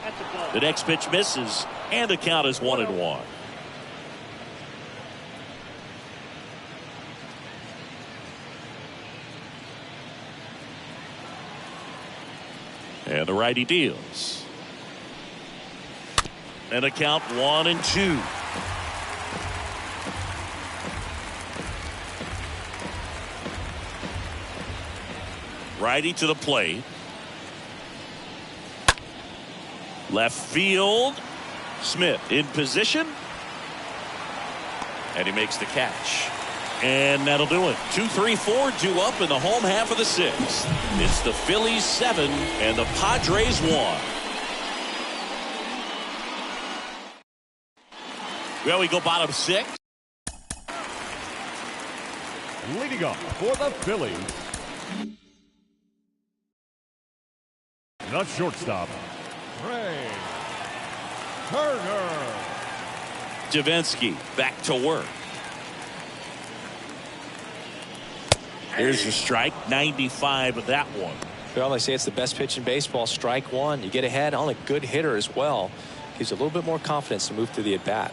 The next pitch misses, and the count is 1-1. And the righty deals. And the count 1-2. Righty to the plate. Left field. Smith in position. And he makes the catch. And that'll do it. 2, 3, 4 due up in the home half of the 6th. It's the Phillies 7 and the Padres 1. Well, we go bottom 6. Leading off for the Phillies, the shortstop, Ray Turner. Javensky back to work. Here's a strike. 95 of that one. Well, they say it's the best pitch in baseball. Strike one. You get ahead on a good hitter as well. Gives you a little bit more confidence to move through the at bat.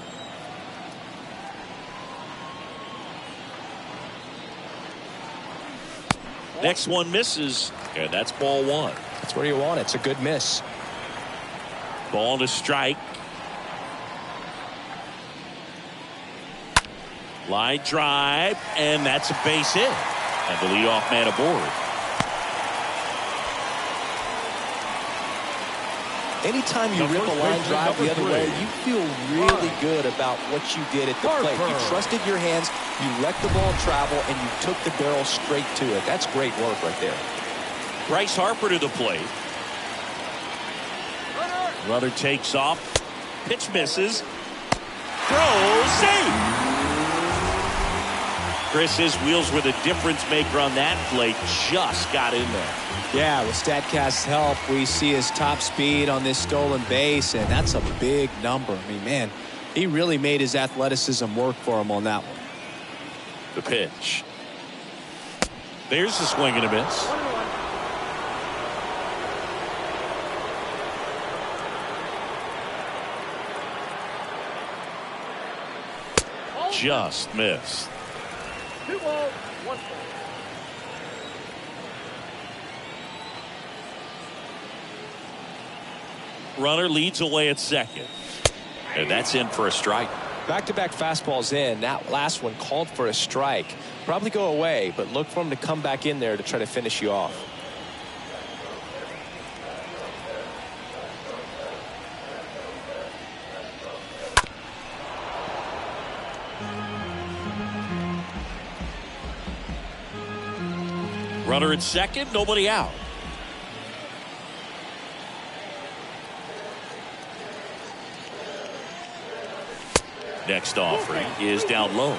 Next one misses, and that's ball 1. That's where you want it. It's a good miss. Ball to strike. Line drive, and that's a base hit. And the leadoff man aboard. Anytime you rip a line drive the other way, you feel really good about what you did at the plate. You trusted your hands, you let the ball travel, and you took the barrel straight to it. That's great work right there. Bryce Harper to the plate. Runner takes off. Pitch misses. Throws. Safe. Chris's wheels were the difference maker on that play. Just got in there. Yeah, with StatCast's help, we see his top speed on this stolen base, and that's a big number. I mean, man, he really made his athleticism work for him on that one. The pitch. There's the swing and a miss. Just missed. 2 balls, 1 strike. Runner leads away at second. And that's in for a strike. Back-to-back fastballs in. That last one called for a strike. Probably go away, but look for him to come back in there to try to finish you off. Runner at second, nobody out. Next offering is down low.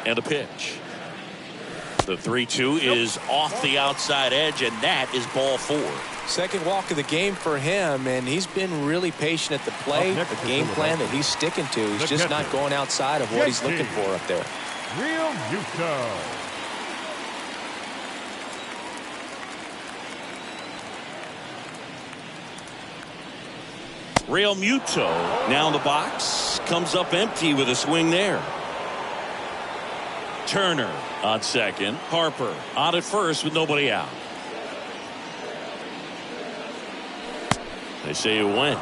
And a pitch. The 3-2 is off the outside edge, and that is ball 4. Second walk of the game for him, and he's been really patient at the plate. The game plan that he's sticking to. He's just not going outside of what he's looking for up there. Real Muto. Real Muto now in the box. Comes up empty with a swing there. Turner on second. Harper on at first with nobody out. They say it went.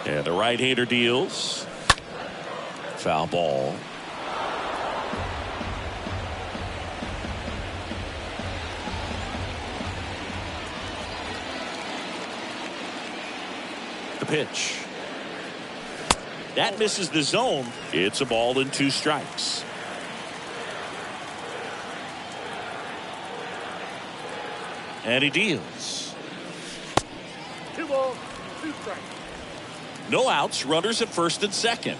And the right-hander deals. Foul ball. The pitch. That misses the zone. It's a ball and 2 strikes. And he deals. 2 balls, 2 strikes. No outs. Runners at first and second.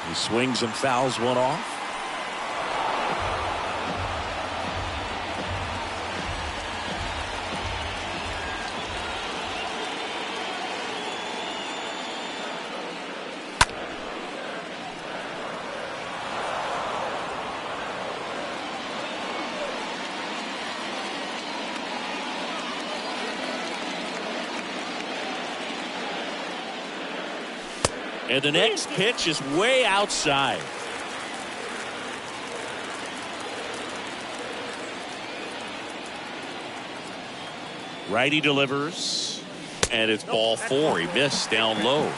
He swings and fouls one off. And the next pitch is way outside. Righty delivers. And it's ball 4. He missed down low.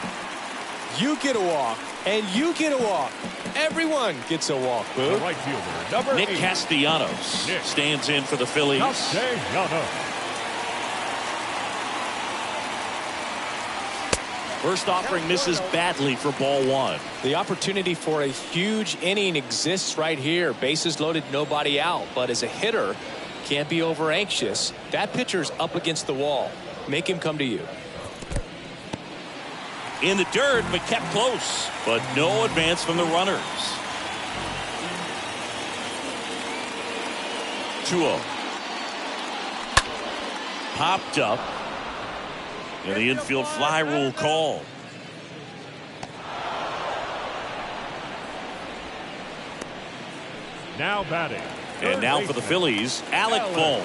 You get a walk, and you get a walk. Everyone gets a walk, The Boog. right fielder, number Nick 8. Castellanos Nick stands in for the Phillies. Castellanos. First offering misses badly for ball 1. The opportunity for a huge inning exists right here. Bases loaded, nobody out. But as a hitter, can't be over anxious. That pitcher's up against the wall. Make him come to you. In the dirt, but kept close. But no advance from the runners. 2-0. Popped up. And the infield fly rule call. Now batting. And now for the Phillies, Alec Bohm.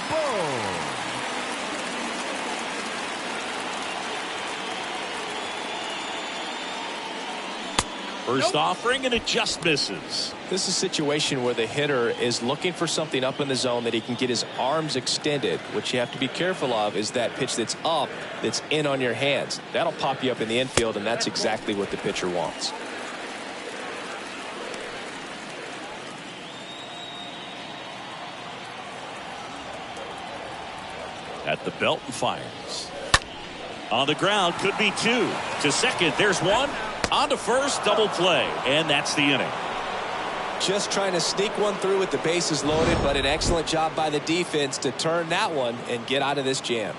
Boom. First offering, and it just misses. This is a situation where the hitter is looking for something up in the zone that he can get his arms extended. What you have to be careful of is that pitch that's up, that's in on your hands. That'll pop you up in the infield, and that's exactly what the pitcher wants. At the belt and fires. On the ground, could be 2. To second, there's 1. On to first, double play, and that's the inning. Just trying to sneak one through with the bases loaded, but an excellent job by the defense to turn that one and get out of this jam.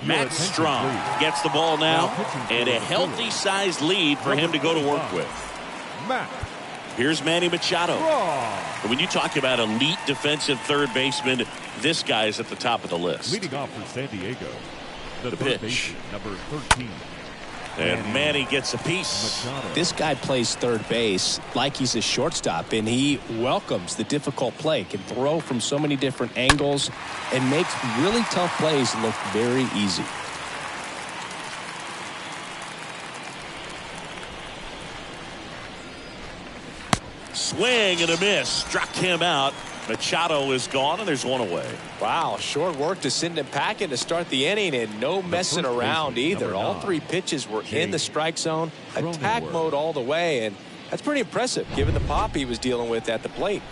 Matt Strom gets the ball now, and a healthy-sized lead for him to go to work with. Matt. Here's Manny Machado. Strom. When you talk about elite defensive third baseman, this guy's at the top of the list. Leading off for San Diego, the The third pitch. baseman, number 13. And Manny gets a piece. Machado. This guy plays third base like he's a shortstop, and he welcomes the difficult play. Can throw from so many different angles and makes really tough plays look very easy. Swing and a miss. Struck him out. Machado is gone, and there's 1 away. Wow, short work to send him packing to start the inning, and no messing first around baseman, either. number All 9. 3 pitches were in the strike zone, attack Cronenworth. mode all the way, and that's pretty impressive given the pop he was dealing with at the plate.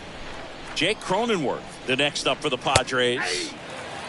Jake Cronenworth, the next up for the Padres.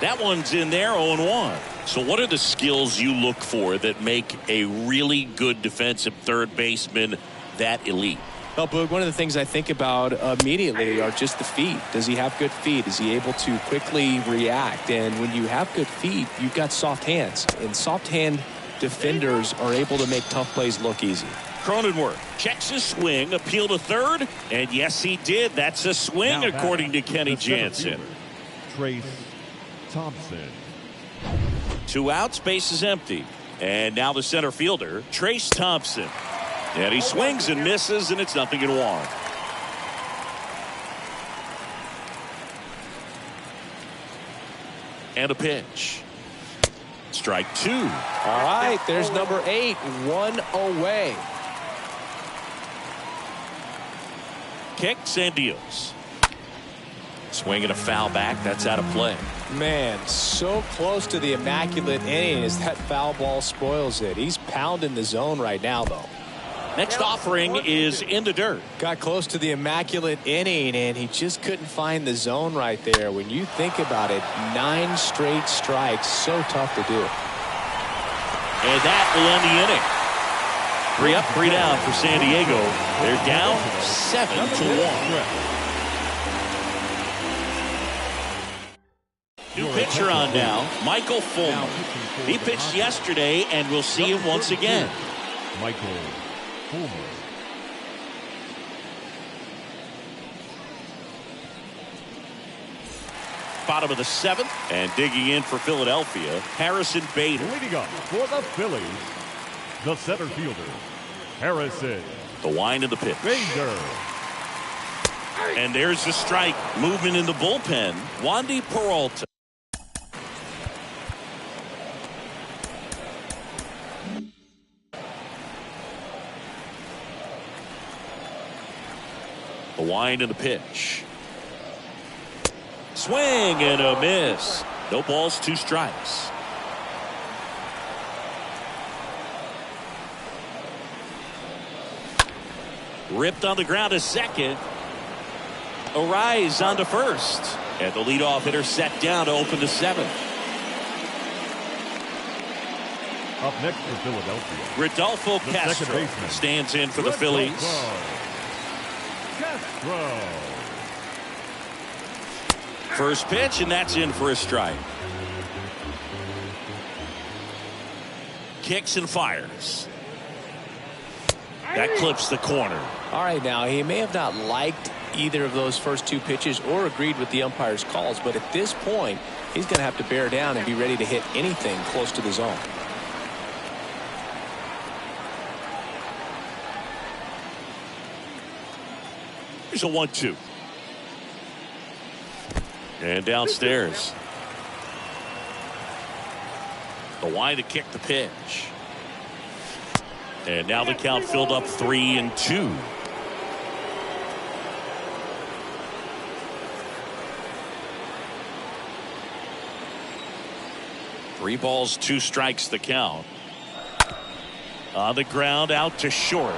That one's in there, 0-1. So what are the skills you look for that make a really good defensive third baseman that elite? Well, Boog, one of the things I think about immediately are just the feet. Does he have good feet? Is he able to quickly react? And when you have good feet, you've got soft hands. And soft hand defenders are able to make tough plays look easy. Cronenworth checks his swing, appeal to third, and yes, he did. That's a swing, Now according to batting, Kenny the center Jansen. fielder, Trace Thompson. 2 outs, base is empty. And now the center fielder, Trace Thompson. And he swings and misses, and it's 0-1. And a pitch. Strike 2. All right, there's number 8, 1 away. Kicks and deals. Swing and a foul back. That's out of play. Man, so close to the immaculate inning as that foul ball spoils it. He's pounding the zone right now, though. Next offering is in the dirt. Got close to the immaculate inning, and he just couldn't find the zone right there. When you think about it, 9 straight strikes, so tough to do. And that will end the inning. 3 up, 3 down for San Diego. They're down 7-1. New pitcher on now, Michael Fulmer. He pitched yesterday, and we'll see him once again. Michael Fulmer. Bottom of the 7th, and digging in for Philadelphia, Harrison Bader. Leading up for the Phillies, the center fielder, Harrison The wind of the pitch. Bader. And there's the strike. Movement in the bullpen. Wandy Peralta. wind and the pitch. Swing and a miss. No balls, 2 strikes. Ripped on the ground to second. Arise on to first. And the leadoff hitter set down to open the 7th. Up next for Philadelphia, Rodolfo the Castro second baseman, stands in for the Phillies. Castro. First pitch, and that's in for a strike. Kicks and fires. That clips the corner. All right, now he may have not liked either of those first 2 pitches or agreed with the umpire's calls, but at this point he's going to have to bear down and be ready to hit anything close to the zone. Here's a 1-2. And downstairs. The wind to kick the pitch. And now the count filled up 3-2. Three balls, 2 strikes the count. On the ground, out to short.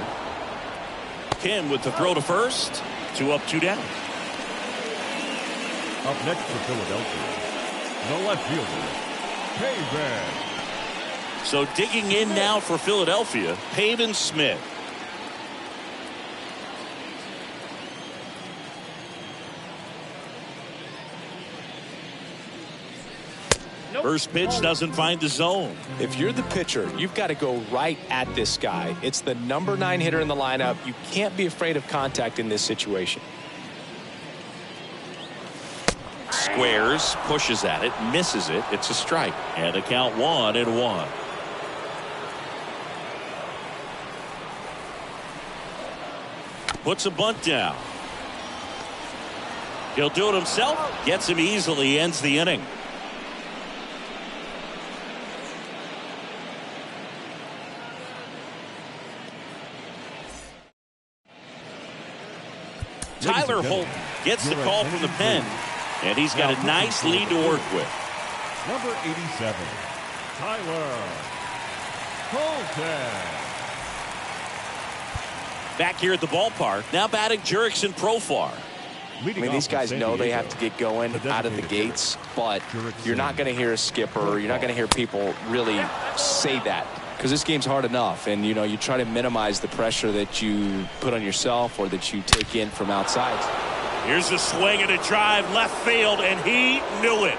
Kim with the throw to first. 2 up, 2 down. Up next for Philadelphia, the left fielder, Pavin. So digging in now for Philadelphia, Pavin Smith. First pitch doesn't find the zone. If you're the pitcher, you've got to go right at this guy. It's the number 9 hitter in the lineup. You can't be afraid of contact in this situation. Squares, pushes at it, misses it. It's a strike. And the count 1-1. Puts a bunt down. He'll do it himself. Gets him easily. Ends the inning. Tyler Holt gets the call from the pen, and he's got a nice lead to work with. Number 87, Tyler Holton. Back here at the ballpark, now batting Jurickson Profar. I mean, these guys know they have to get going out of the gates, but you're not going to hear a skipper. You're not going to hear people really say that, because this game's hard enough, and you know, you try to minimize the pressure that you put on yourself or that you take in from outside. Here's a swing and a drive left field, and he knew it.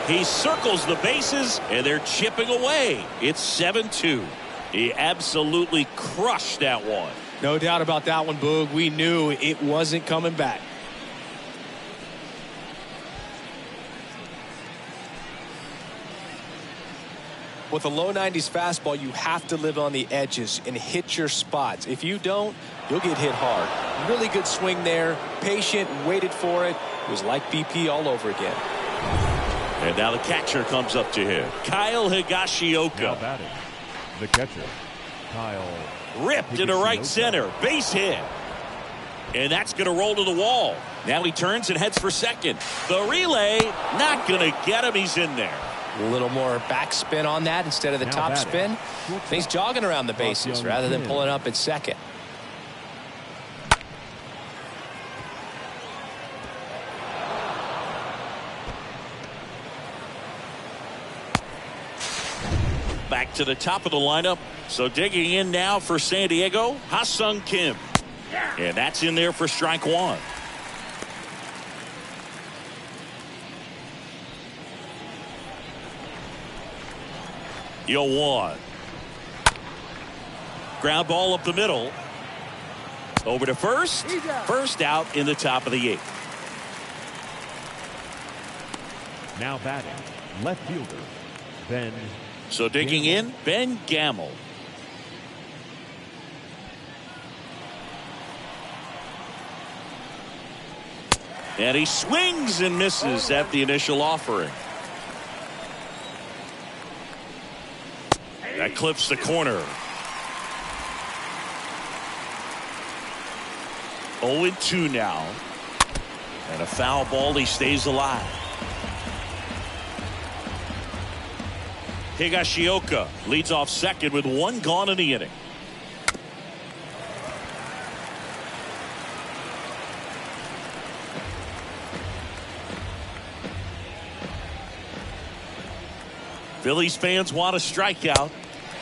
He circles the bases, and they're chipping away. It's 7-2. He absolutely crushed that one. No doubt about that one, Boog. We knew it wasn't coming back. With a low 90s fastball, you have to live on the edges and hit your spots. If you don't, you'll get hit hard. Really good swing there. Patient, waited for it. It was like BP all over again. And now the catcher comes up to him. Kyle Higashioka. Now batting, the catcher, Kyle. Ripped into right center. Base hit. And that's going to roll to the wall. Now he turns and heads for second. The relay, not going to get him. He's in there. A little more backspin on that instead of the top spin. He's jogging around the bases rather than pulling up at second. Back to the top of the lineup. So digging in now for San Diego, Ha-Sung Kim. And that's in there for strike 1. Yo 1. Ground ball up the middle. Over to first. First out in the top of the 8th. Now batting, left fielder, Ben. So digging in, Ben Gamel. And he swings and misses at the initial offering. That clips the corner. 0-2 now. And a foul ball. He stays alive. Higashioka leads off second with one gone in the inning. Phillies fans want a strikeout.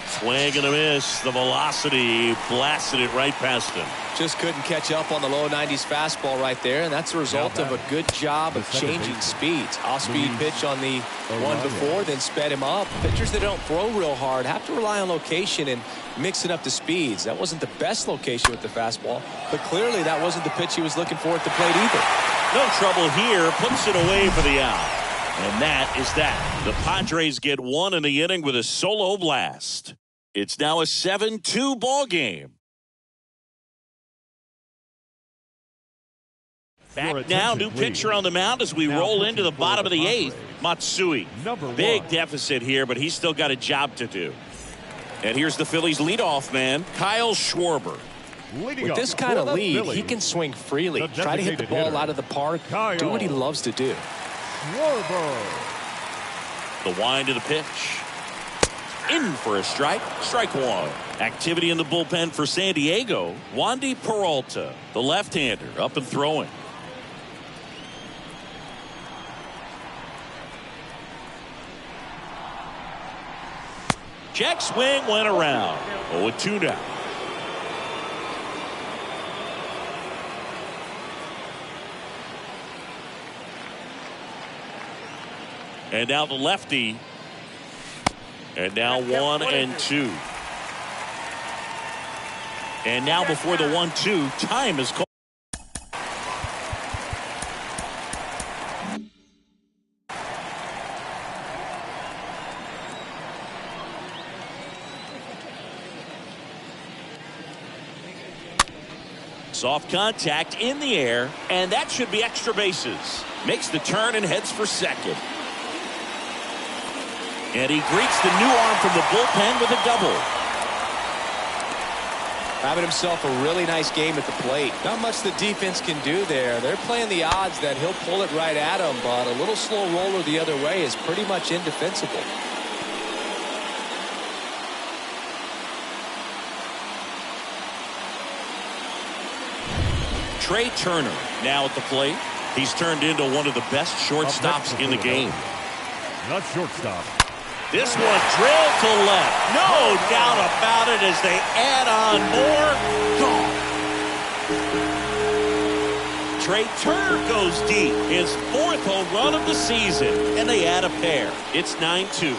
Swing and a miss. The velocity blasted it right past him. Just couldn't catch up on the low 90s fastball right there, and that's a result of a good job of changing speeds. Off-speed pitch on the 1-4, then sped him up. Pitchers that don't throw real hard have to rely on location and mixing up the speeds. That wasn't the best location with the fastball, but clearly that wasn't the pitch he was looking for at the plate either. No trouble here. Puts it away for the out. And that is that. The Padres get one in the inning with a solo blast. It's now a 7-2 ball game. Back now, new pitcher on the mound as we roll into the bottom of the eighth. Matsui. Big deficit here, but he's still got a job to do. And here's the Phillies leadoff man, Kyle Schwarber. With this kind of lead, he can swing freely, try to hit the ball out of the park, do what he loves to do. The wind to the pitch. In for a strike. Strike one. Activity in the bullpen for San Diego. Wandy Peralta, the left-hander, up and throwing. Check swing went around. 0-2 now. And now the lefty. And now 1-2. And now before the 1-2, time is called. Soft contact in the air, and that should be extra bases. Makes the turn and heads for second. And he greets the new arm from the bullpen with a double. Having himself a really nice game at the plate. Not much the defense can do there. They're playing the odds that he'll pull it right at him, but a little slow roller the other way is pretty much indefensible. Trey Turner now at the plate. He's turned into one of the best shortstops in the game. Not shortstop. This one drilled to left. No doubt about it as they add on more. Gone. Trey Turner goes deep. His fourth home run of the season. And they add a pair. It's 9-2.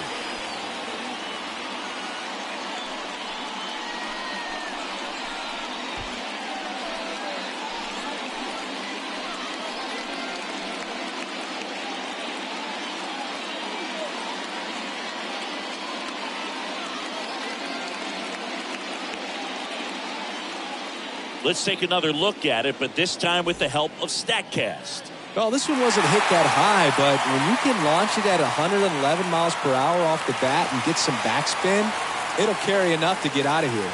Let's take another look at it, but this time with the help of StatCast. Well, this one wasn't hit that high, but when you can launch it at 111 miles per hour off the bat and get some backspin, it'll carry enough to get out of here.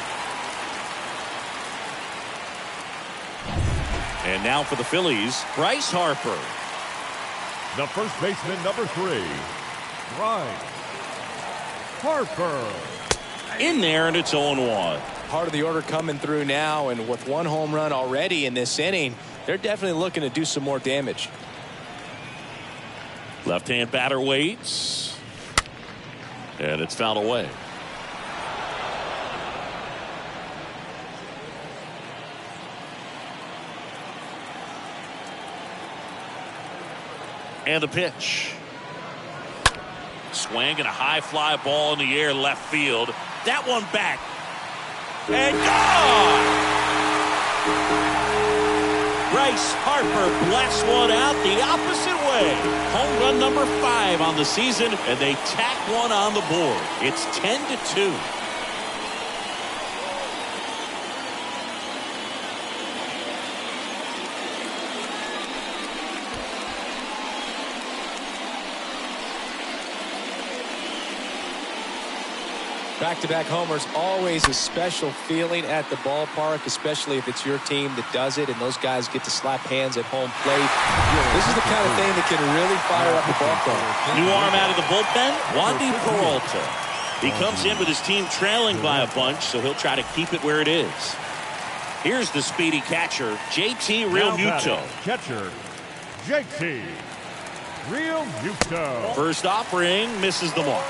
And now for the Phillies, Bryce Harper. The first baseman, number 3, Bryce Harper. In there, and it's 0-1. Part of the order coming through now, and with one home run already in this inning, they're definitely looking to do some more damage. Left-hand batter waits. And it's fouled away. And the pitch. Swing and a high fly ball in the air left field. That one back. And gone! Bryce Harper blasts one out the opposite way. Home run number 5 on the season, and they tack one on the board. It's 10-2. Back-to-back homers, always a special feeling at the ballpark, especially if it's your team that does it and those guys get to slap hands at home plate. This is the kind of thing that can really fire up the ball club. New arm out of the bullpen, Wandy Peralta. He comes in with his team trailing by a bunch, so he'll try to keep it where it is. Here's the speedy catcher, JT Realmuto. Catcher, JT Realmuto. First offering misses the mark.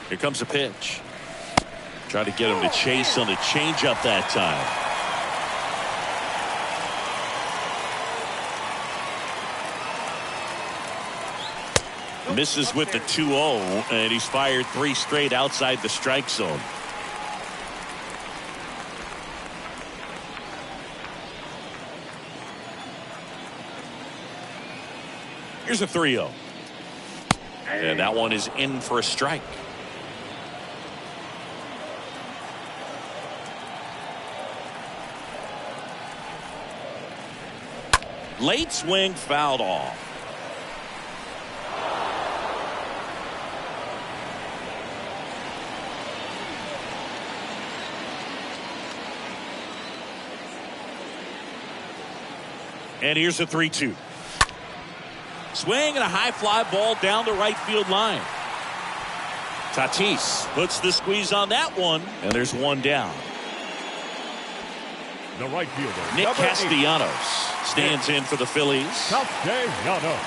Here comes a pitch. Try to get him to chase on the changeup that time. Misses with the 2-0, and he's fired 3 straight outside the strike zone. Here's a 3-0. And that one is in for a strike. Late swing fouled off. And here's a 3-2. Swing and a high fly ball down the right field line. Tatis puts the squeeze on that one, and there's one down. The right fielder, Nick Castellanos stands in for the Phillies. Castellanos.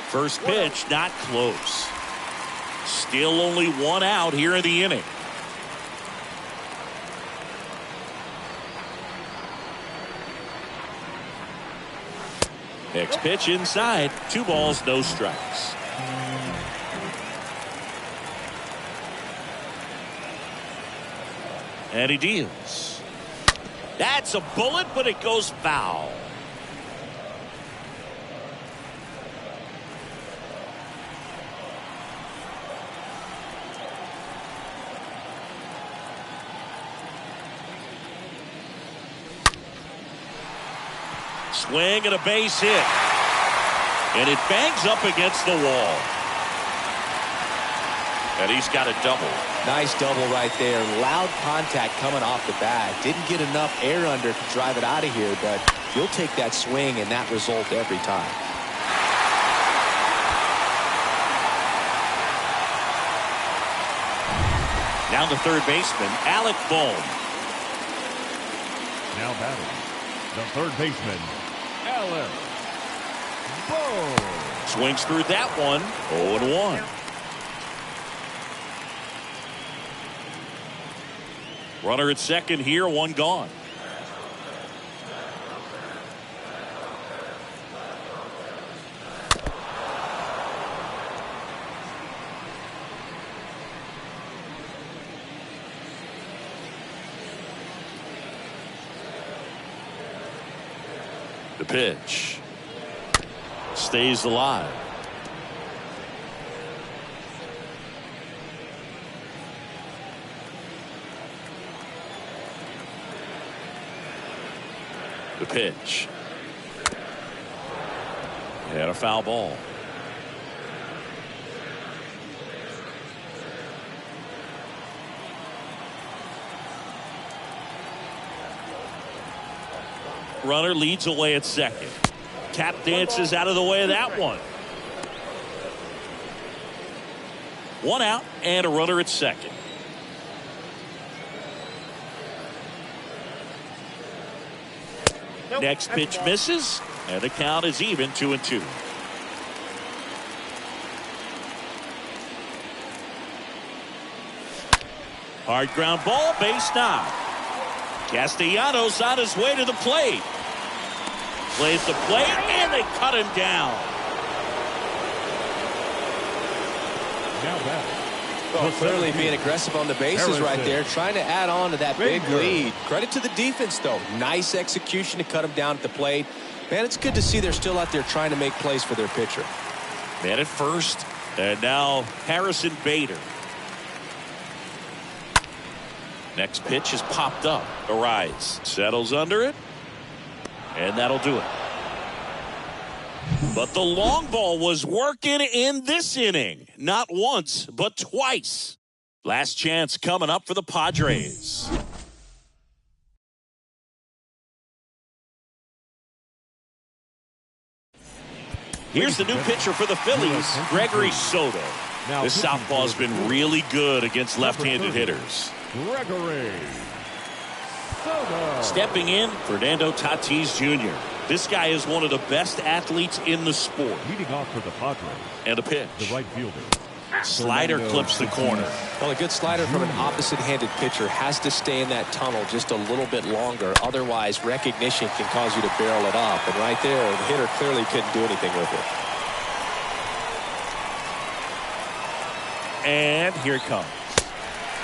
First pitch, not close. Still only 1 out here in the inning. Next pitch inside. 2 balls, no strikes. And he deals. That's a bullet, but it goes foul. Swing and a base hit. And it bangs up against the wall. And he's got a double. Nice double right there. Loud contact coming off the bat. Didn't get enough air under to drive it out of here, but you'll take that swing and that result every time. Now the third baseman, Alec Bohm. Now batting, the third baseman, Alec Bohm. Swings through that one. 0-1. Runner at second here, 1 gone. The pitch stays alive. The pitch. And a foul ball. Runner leads away at second. Tap dances out of the way of that one. 1 out and a runner at second. Next pitch misses, and the count is even 2-2. Hard ground ball, base knock. Castellanos on his way to the plate. Plays the plate, and they cut him down. Now batting. Well, clearly being aggressive on the bases right there, trying to add on to that big lead. Credit to the defense, though. Nice execution to cut him down at the plate. Man, it's good to see they're still out there trying to make plays for their pitcher. Man at first, And now Harrison Bader. Next pitch is popped up. Arise. Settles under it. And that'll do it. But the long ball was working in this inning. Not once, but twice. Last chance coming up for the Padres. Here's the new pitcher for the Phillies, Gregory Soto. This southpaw's been really good against left-handed hitters. Gregory Soto. Stepping in, Fernando Tatis Jr. This guy is one of the best athletes in the sport. Leading off for the Padres. And a pitch. The right fielder. Slider clips the corner. Well, a good slider from an opposite-handed pitcher has to stay in that tunnel just a little bit longer. Otherwise, recognition can cause you to barrel it up. And right there, the hitter clearly couldn't do anything with it. And here it comes.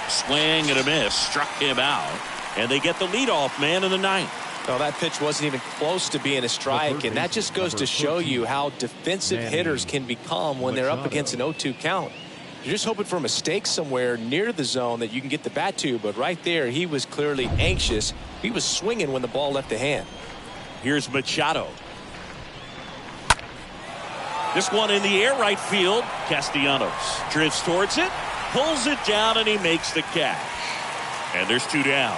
Swing and a miss. Struck him out. And they get the leadoff man in the ninth. Well, that pitch wasn't even close to being a strike, and that just goes to show you how defensive hitters can become when they're up against an 0-2 count. You're just hoping for a mistake somewhere near the zone that you can get the bat to, but right there, he was clearly anxious. He was swinging when the ball left the hand. Here's Machado. This one in the air, right field. Castellanos drifts towards it, pulls it down, and he makes the catch. And there's two down.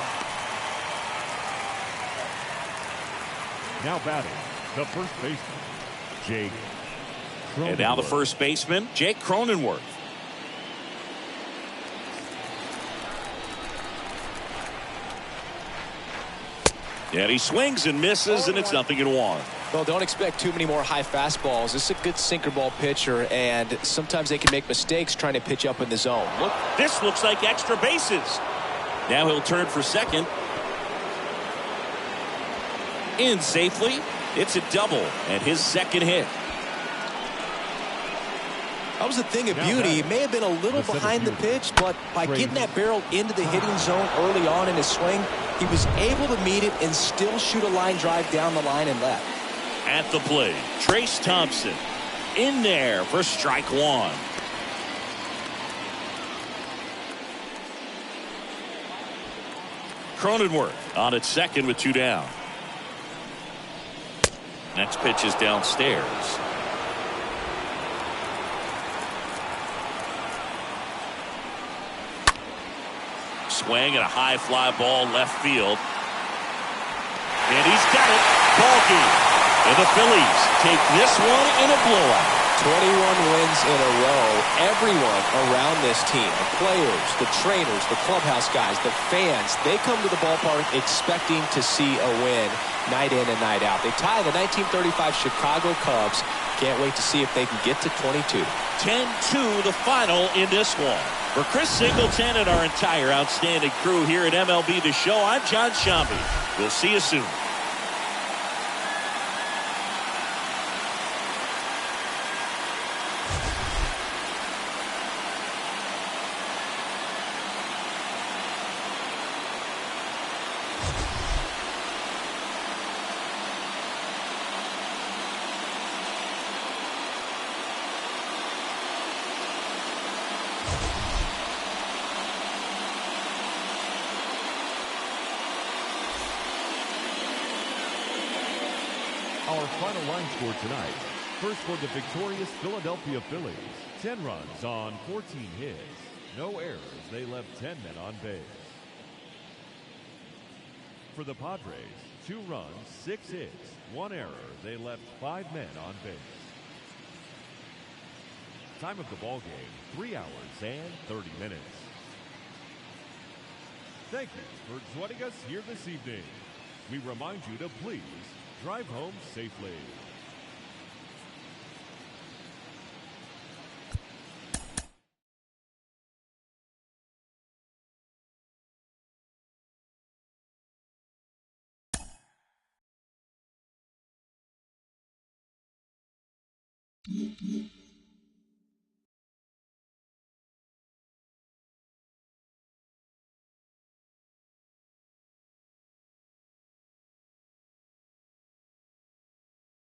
Now batting, the first baseman, Jake Cronenworth. And now the first baseman, Jake Cronenworth. And he swings and misses, and it's 0-1. Well, don't expect too many more high fastballs. This is a good sinker ball pitcher, and sometimes they can make mistakes trying to pitch up in the zone. Look, this looks like extra bases. Now he'll turn for second. In safely. It's a double and his second hit. That was a thing of beauty. He may have been a little behind the pitch, but by getting that barrel into the hitting zone early on in his swing, he was able to meet it and still shoot a line drive down the line and left. At the plate, Trace Thompson in there for strike one. Cronenworth on at second with two down. Next pitch is downstairs. Swing and a high fly ball left field. And he's got it. Ball game. And the Phillies take this one in a blowout. 21 wins in a row. Everyone around this team, the players, the trainers, the clubhouse guys, the fans, they come to the ballpark expecting to see a win night in and night out. They tie the 1935 Chicago Cubs. Can't wait to see if they can get to 22. 10-2 the final in this one. For Chris Singleton and our entire outstanding crew here at MLB The Show, I'm John Shambi. We'll see you soon. Our final line score tonight. First for the victorious Philadelphia Phillies. 10 runs on 14 hits. No errors. They left 10 men on base. For the Padres, 2 runs, 6 hits, 1 error. They left 5 men on base. Time of the ball game, 3 hours and 30 minutes. Thank you for joining us here this evening. We remind you to please drive home safely. Mm-hmm.